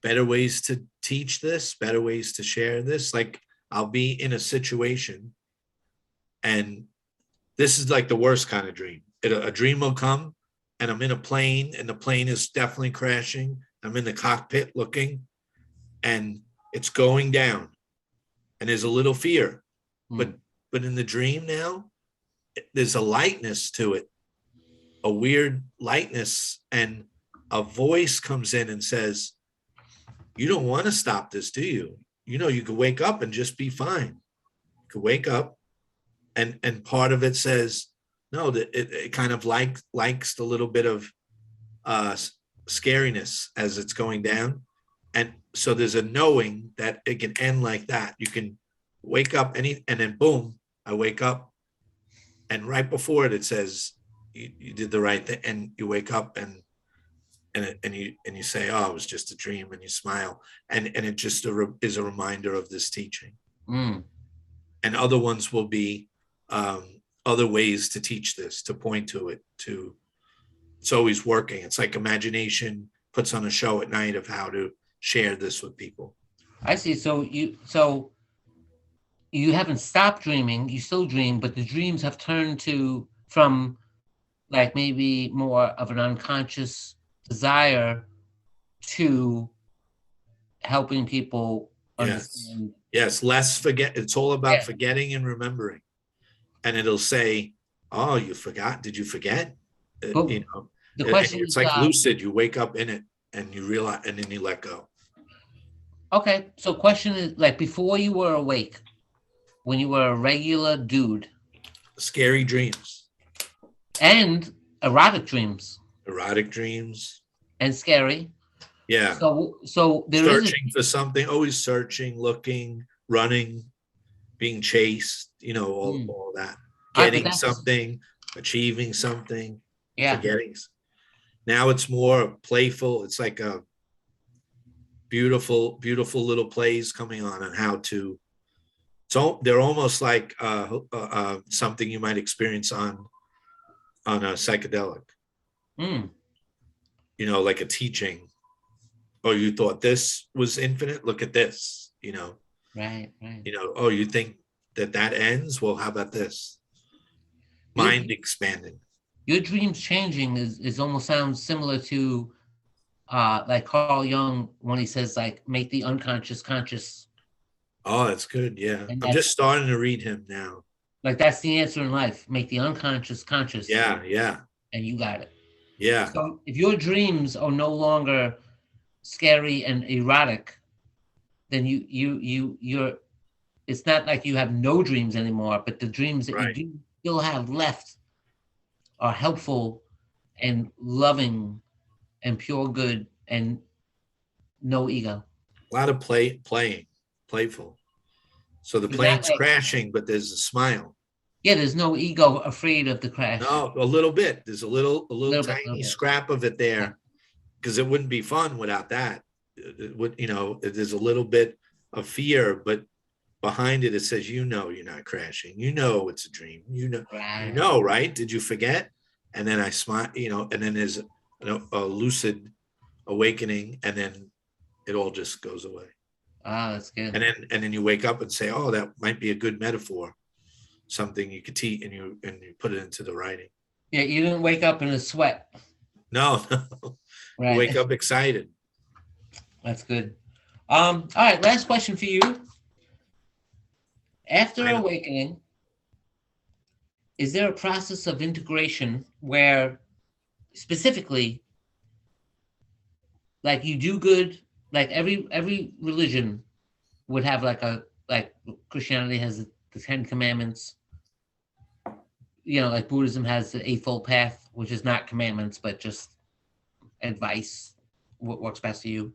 better ways to teach this, better ways to share this. Like I'll be in a situation, and this is like the worst kind of dream. A dream will come, and I'm in a plane, and the plane is definitely crashing. I'm in the cockpit looking, and it's going down, and there's a little fear. But Mm, but in the dream now, there's a lightness to it, a weird lightness, and a voice comes in and says, "You don't want to stop this, do you? You know, you could wake up and just be fine. You could wake up." And part of it says, no, that it kind of likes the little bit of uh scariness as it's going down. And so there's a knowing that it can end like that. You can wake up and then boom, I wake up, and right before it says you did the right thing, and you wake up, and you say, oh, it was just a dream, and you smile, and it just is a reminder of this teaching. mm. And other ones will be other ways to teach this, to point to it, to it's always working. It's like imagination puts on a show at night of how to share this with people. I see. So you haven't stopped dreaming. You still dream, but the dreams have turned to from like maybe more of an unconscious desire to helping people Yes. understand. Yes, less forget. It's all about Yeah. forgetting and remembering. And it'll say, oh, you forgot. Did you forget? But You know, the question it's is, like lucid. You wake up in it, and you realize, and then you let go. okay, so question is like before you were awake, when you were a regular dude, Scary dreams, and erotic dreams, erotic dreams. and scary. Yeah. So there is a Searching for something, always searching, looking, running, being chased, you know, mm, all that. all right, but Getting that's something, achieving something, yeah. forgetting. Now it's more playful. It's like a beautiful, beautiful little plays coming on how to. So they're almost like something you might experience on a psychedelic. Mm, You know, like a teaching. Oh, you thought this was infinite? Look at this. right, right. Oh, you think that ends? Well, how about this? Your Mind expanding. your dreams changing is almost sounds similar to like Carl Jung when he says like make the unconscious conscious, Oh, that's good. Yeah. and I'm that's just starting to read him now. like that's the answer in life. Make the unconscious conscious, Yeah. Yeah. and you got it. Yeah. So if your dreams are no longer scary and erotic, then you're it's not like you have no dreams anymore, but the dreams that you Right. do still have left are helpful and loving and pure good and no ego. A lot of playing, playful. So the You're not plane's like, crashing, but there's a smile. yeah, there's no ego afraid of the crash. No, a little bit. There's a little A little tiny bit. scrap of it Yeah. there, because it wouldn't be fun without that. It would, there's a little bit of fear, but behind it, it says, you're not crashing. It's a dream. Right. Right? Did you forget? And then I smile, and then there's a lucid awakening, and then it all just goes away. Ah, that's good. And then you wake up and say, oh, that might be a good metaphor, something you could teach, and you put it into the writing. Yeah, you didn't wake up in a sweat. No, you Right. wake up excited. That's good. All right, last question for you. After awakening, is there a process of integration where specifically like you do good, like every religion would have like Christianity has the Ten Commandments. Like Buddhism has the Eightfold Path, which is not commandments, but just advice, what works best for you.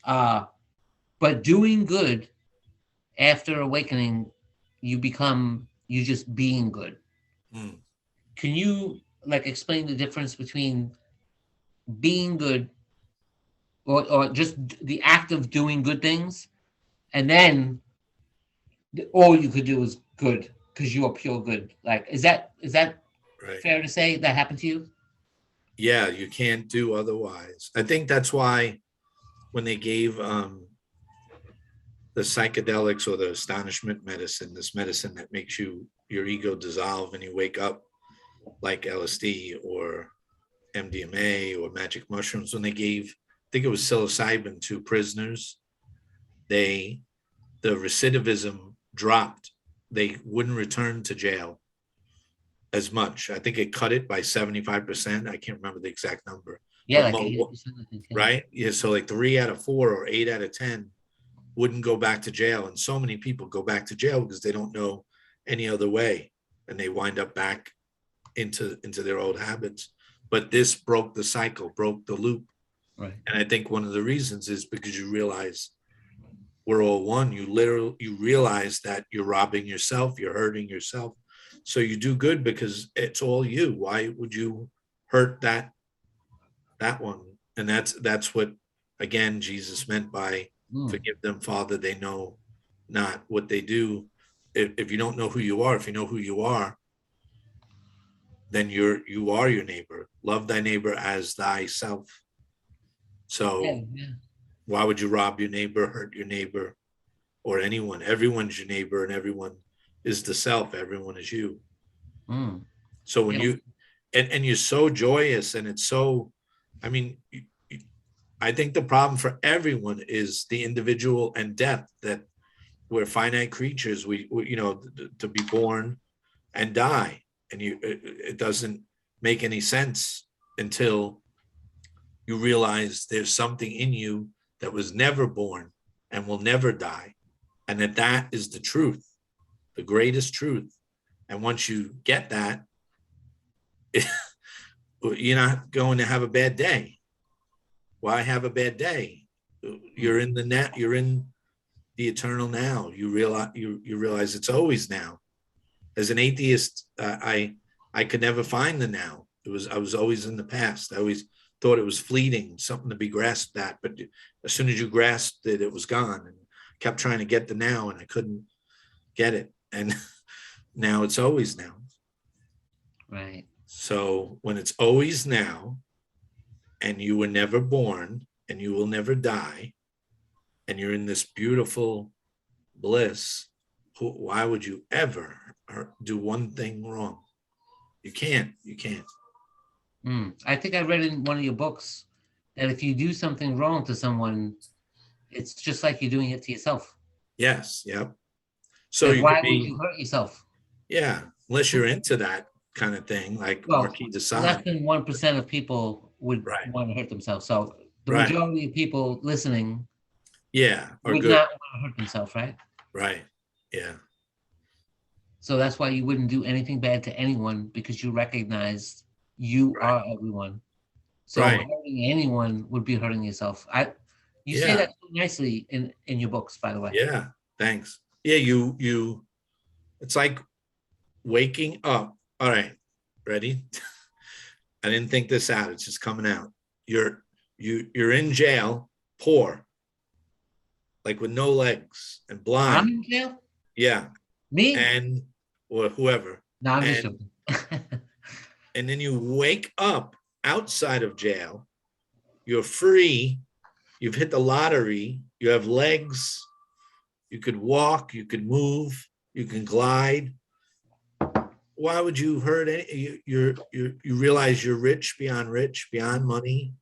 But doing good after awakening, you just being good. Mm. Can you explain the difference between being good or just the act of doing good things, and then all you could do is good because you are pure good? Is that Right. fair to say that happened to you? Yeah, you can't do otherwise. I think that's why when they gave the psychedelics or the astonishment medicine, this medicine that makes your ego dissolve and you wake up, like LSD or MDMA or magic mushrooms, when they gave, I think it was psilocybin to prisoners, the recidivism dropped. They wouldn't return to jail as much. I think it cut it by 75%. I can't remember the exact number. Yeah, But like 80%, I think. Yeah. right? Yeah. So like 3 out of 4 or 8 out of 10 wouldn't go back to jail. And so many people go back to jail because they don't know any other way. And they wind up back into their old habits. But this broke the cycle, broke the loop. Right. And I think one of the reasons is because you realize we're all one. You realize that you're robbing yourself, you're hurting yourself. So you do good because it's all you. Why would you hurt that one? And that's what, again, Jesus meant by forgive them, Father, they know not what they do. If you don't know who you are, if you know who you are, then you are your neighbor. Love thy neighbor as thyself. So why would you rob your neighbor, hurt your neighbor, or anyone? Everyone's your neighbor, and everyone is the self. Everyone is you. So when you and you're so joyous, and it's so, I mean, I think the problem for everyone is the individual and death, that we're finite creatures. We to be born and die, and it doesn't make any sense until you realize there's something in you that was never born and will never die, and that is the truth, the greatest truth. And once you get that, you're not going to have a bad day. Why have a bad day? You're in the net. You're in the eternal now. You realize it's always now. As an atheist, I could never find the now. I was always in the past. I always thought it was fleeting, something to be grasped at. But as soon as you grasped it, it was gone. And kept trying to get the now, and I couldn't get it. And now it's always now. Right. So when it's always now, and you were never born, and you will never die, and you're in this beautiful bliss, why would you ever do one thing wrong? You can't. I think I read in one of your books that if you do something wrong to someone, it's just like you're doing it to yourself. Yes. Yep. So why would you hurt yourself? Yeah, unless you're into that kind of thing, like Marquis de Sade. Less than 1% of people would want to hurt themselves. So the majority of people listening, would not want to hurt themselves, right? Right. Yeah. So that's why you wouldn't do anything bad to anyone, because you recognize you are everyone. So hurting anyone would be hurting yourself. You say that so nicely in your books, by the way. Yeah. Thanks. Yeah. You. It's like waking up. All right. Ready? I didn't think this out. It's just coming out. You're in jail, poor, like with no legs and blind. I'm in jail? Yeah. Me? And or whoever. No, I'm just joking. And then you wake up outside of jail. You're free. You've hit the lottery. You have legs. You could walk. You could move. You can glide. Why would you hurt you realize you're rich, beyond money.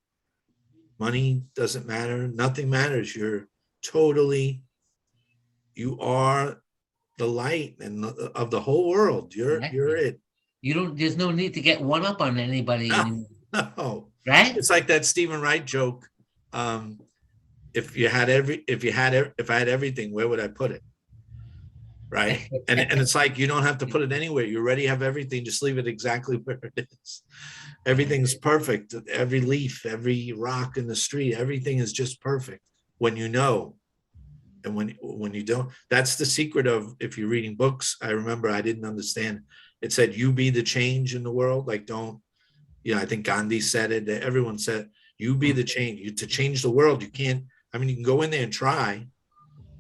Money doesn't matter. Nothing matters. You are the light and of the whole world. You're it. There's no need to get one up on anybody anymore. No. Right? It's like that Stephen Wright joke. if I had everything, where would I put it? Right. And it's like, you don't have to put it anywhere. You already have everything. Just leave it exactly where it is. Everything's perfect. Every leaf, every rock in the street, everything is just perfect when you know. And when you don't, that's the secret of, if you're reading books. I remember I didn't understand. It said, you be the change in the world. Like, don't, I think Gandhi said it. Everyone said, you be the change. To change the world, you can't, I mean, you can go in there and try,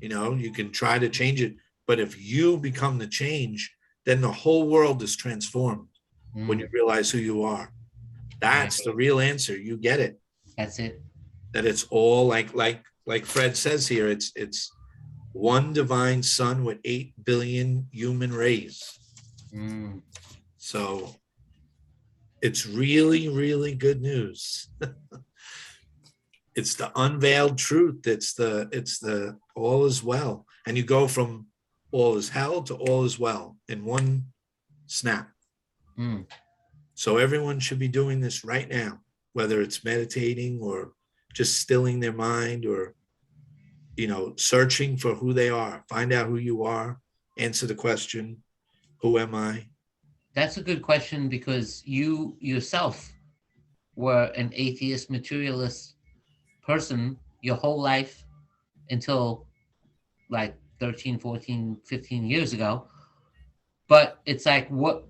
you can try to change it. But if you become the change, then the whole world is transformed when you realize who you are. That's the real answer. You get it. That's it. That it's all like Fred says here, it's one divine sun with 8 billion human rays. So it's really, really good news. It's the unveiled truth. It's the all is well. And you go from all is hell to all is well in one snap. So everyone should be doing this right now, whether it's meditating or just stilling their mind, or searching for who they are. Find out who you are. Answer the question, who am I? That's a good question, because you yourself were an atheist, materialist person your whole life until like 13, 14, 15 years ago. But it's like, what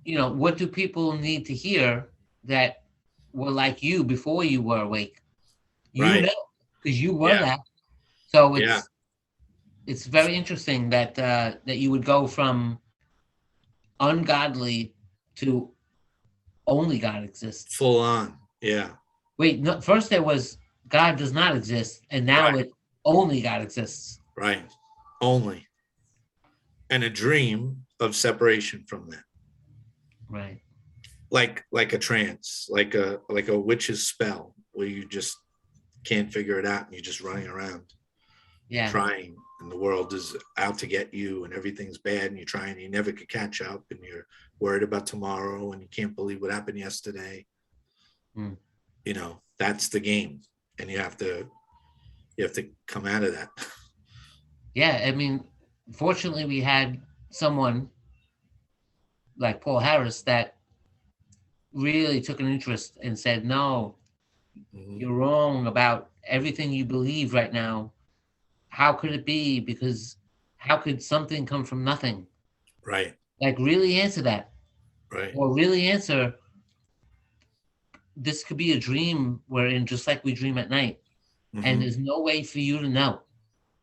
do people need to hear that were like you before you were awake? Right. Because you were that. So Yeah. It's very interesting that that you would go from ungodly to only God exists. Full on. Yeah. Wait, no, first there was God does not exist, and now it only God exists. Right. Only. And a dream of separation from that. Right. Like a trance, like a witch's spell, where you just can't figure it out and you're just running around. Yeah. Trying, and the world is out to get you, and everything's bad, and you're trying, you never could catch up, and you're worried about tomorrow, and you can't believe what happened yesterday. That's the game, and you have to come out of that. Yeah, I mean, fortunately we had someone like Paul Harris that really took an interest and said, no, you're wrong about everything you believe right now. How could it be? Because how could something come from nothing? Right. Like, really answer that. Right. Or really answer, this could be a dream wherein, just like we dream at night, and there's no way for you to know.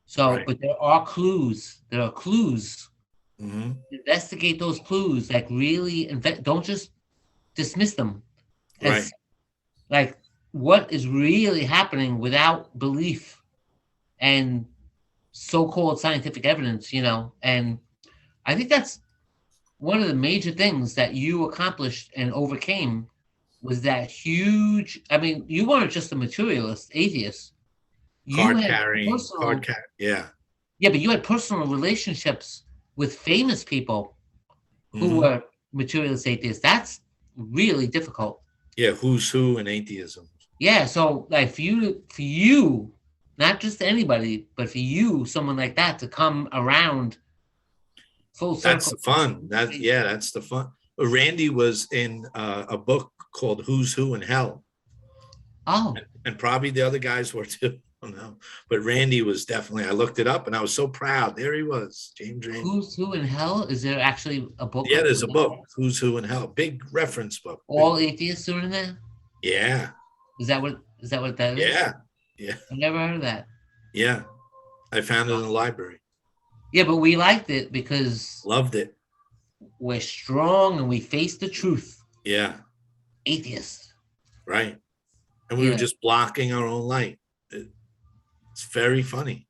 So, but there are clues. There are clues. Investigate those clues. Like, really, don't just dismiss them. As, like, what is really happening without belief and so-called scientific evidence, and I think that's one of the major things that you accomplished and overcame, was that huge, I mean, you weren't just a materialist atheist. You had personal, yeah, but you had personal relationships with famous people who were materialist atheists. That's really difficult. Yeah, who's who in atheism. Yeah, so like for you, not just anybody, but for you, someone like that, to come around full circle. That's the fun. That's the fun. Randy was in a book called Who's Who in Hell. Oh. And probably the other guys were too. I don't know. But Randy was definitely, I looked it up and I was so proud. There he was, James Randy. Who's Who in Hell? Is there actually a book? Yeah, there's a book, Who's Who in Hell. Big reference book. All atheists are in there? Yeah. Is that what that is? Yeah. Yeah. I've never heard of that. Yeah. I found it in the library. Yeah, but we liked it because loved it. We're strong and we face the truth. Yeah. Atheists. Right. And we were just blocking our own light. It's very funny.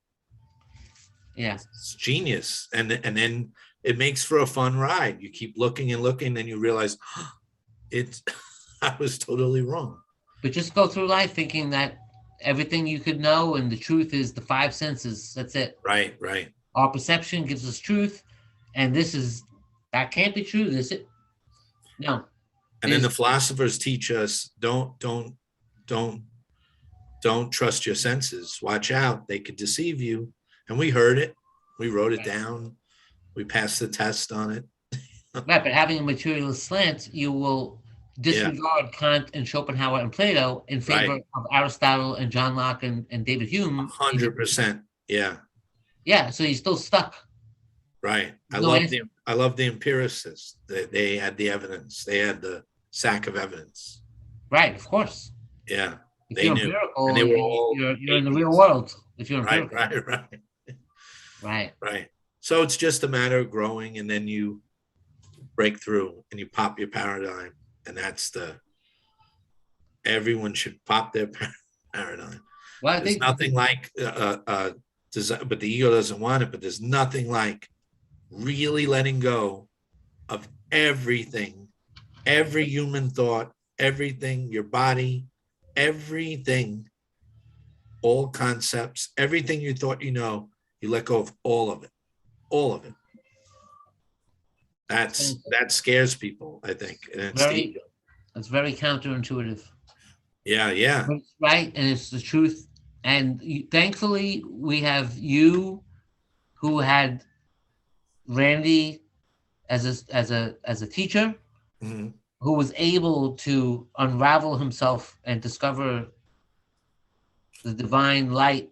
Yeah. It's genius. And then it makes for a fun ride. You keep looking and looking, then you realize I was totally wrong. But just go through life thinking that everything you could know and the truth is the five senses. That's it. Right. Our perception gives us truth, and that can't be true. This it. No. And then the philosophers teach us don't don't trust your senses. Watch out. They could deceive you. And we heard it. We wrote it Right. down. We passed the test on it. Right, but having a materialist slant, you will Yeah. disregard Kant and Schopenhauer and Plato in favor Right. of Aristotle and John Locke and David Hume. 100%. Yeah. Yeah, so you're still stuck. Right. No answer. I love the empiricists. They had the evidence. They had the sack of evidence. Right, of course. Yeah. If They you're knew. And empirical, they were all you're in the real atheists. world. If you're Right, empirical. right. Right. Right. So it's just a matter of growing, and then you break through and you pop your paradigm. And that's everyone should pop their paradigm. Well, I There's think nothing like, but the ego doesn't want it, but there's nothing like really letting go of everything, every human thought, everything, your body, everything, all concepts, everything you thought you know, you let go of all of it, all of it. That scares people, I think. And it's the ego. it's very counterintuitive. Yeah, yeah. But it's right, and it's the truth. And thankfully, we have you, who had Randy as a teacher, Mm-hmm. who was able to unravel himself and discover the divine light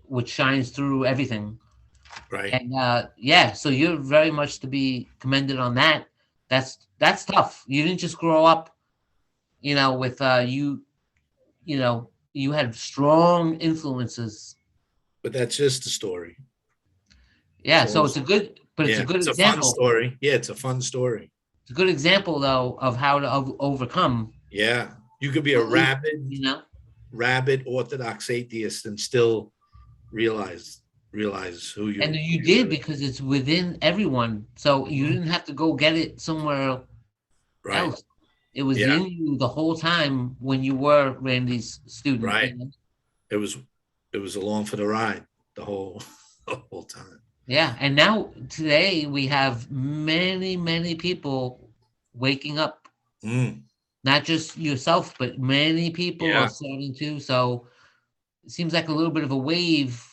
which shines through everything. Right. And yeah, so you're very much to be commended on that. That's tough. You didn't just grow up, with you had strong influences. But that's just a story. Yeah, so it's a good It's example. a fun story. Yeah, it's a fun story. It's a good example, though, of how to overcome. Yeah. You could be a rabid Orthodox atheist and still realize who you And you did, because it's within everyone. So you didn't have to go get it somewhere else. It was in you the whole time when you were Randy's student. Right. It was along for the ride the whole time. Yeah. And now today we have many, many people waking up. Not just yourself, but many people are starting to. So it seems like a little bit of a wave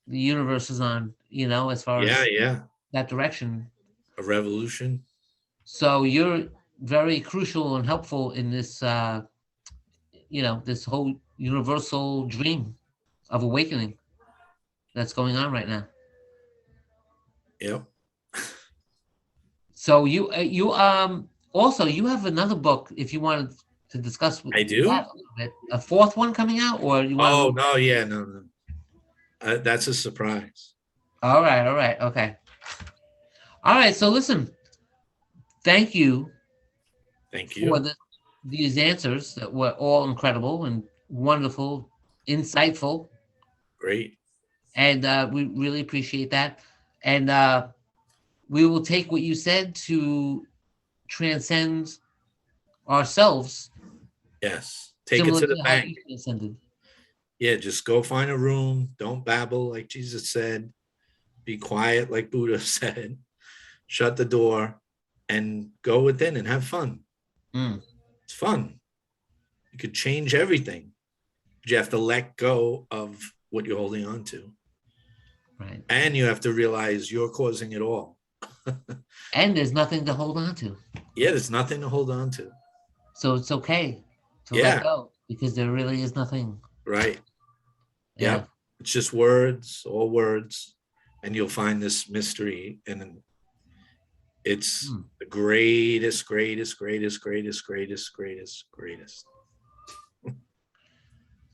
the universe is on, as far as that direction. A revolution. So you're very crucial and helpful in this, this whole universal dream of awakening that's going on right now. Yep. So you also you have another book, if you wanted to discuss. I do. That a little bit. A fourth one coming out, or you want? Oh no, yeah, no. That's a surprise. All right, okay. All right, so listen. Thank you. Thank you for these answers that were all incredible and wonderful, insightful. Great. And we really appreciate that. And we will take what you said to transcend ourselves. Yes. Take it to the bank. Transcended. Yeah, just go find a room. Don't babble, like Jesus said. Be quiet, like Buddha said. Shut the door and go within and have fun. It's fun. You could change everything. But you have to let go of what you're holding on to. Right. And you have to realize you're causing it all. And there's nothing to hold on to. Yeah, there's nothing to hold on to. So it's okay to let go, because there really is nothing. Right. Yeah. Yep. It's just words, all words. And you'll find this mystery. And it's the greatest.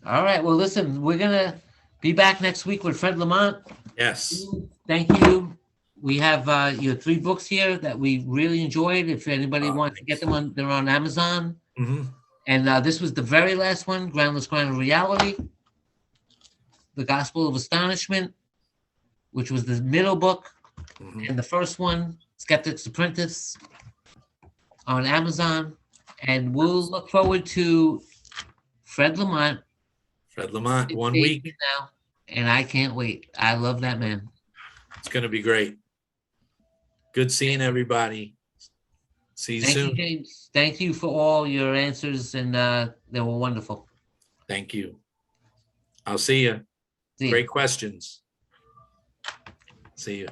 All right. Well, listen, we're going to be back next week with Fred Lamont. Yes. Thank you. We have your 3 books here that we really enjoyed. If anybody wants to get them, they're on Amazon. Mm-hmm. And this was the very last one, Groundless, Grounded Reality, The Gospel of Astonishment, which was the middle book. Mm-hmm. And the first one, Skeptic's Apprentice, on Amazon. And we'll look forward to Fred Lamont. 1 week. Now, and I can't wait. I love that man. It's going to be great. Good seeing everybody. See you soon. Thank you, James. Thank you for all your answers, and they were wonderful. Thank you. I'll see you. See ya. Great questions. See you.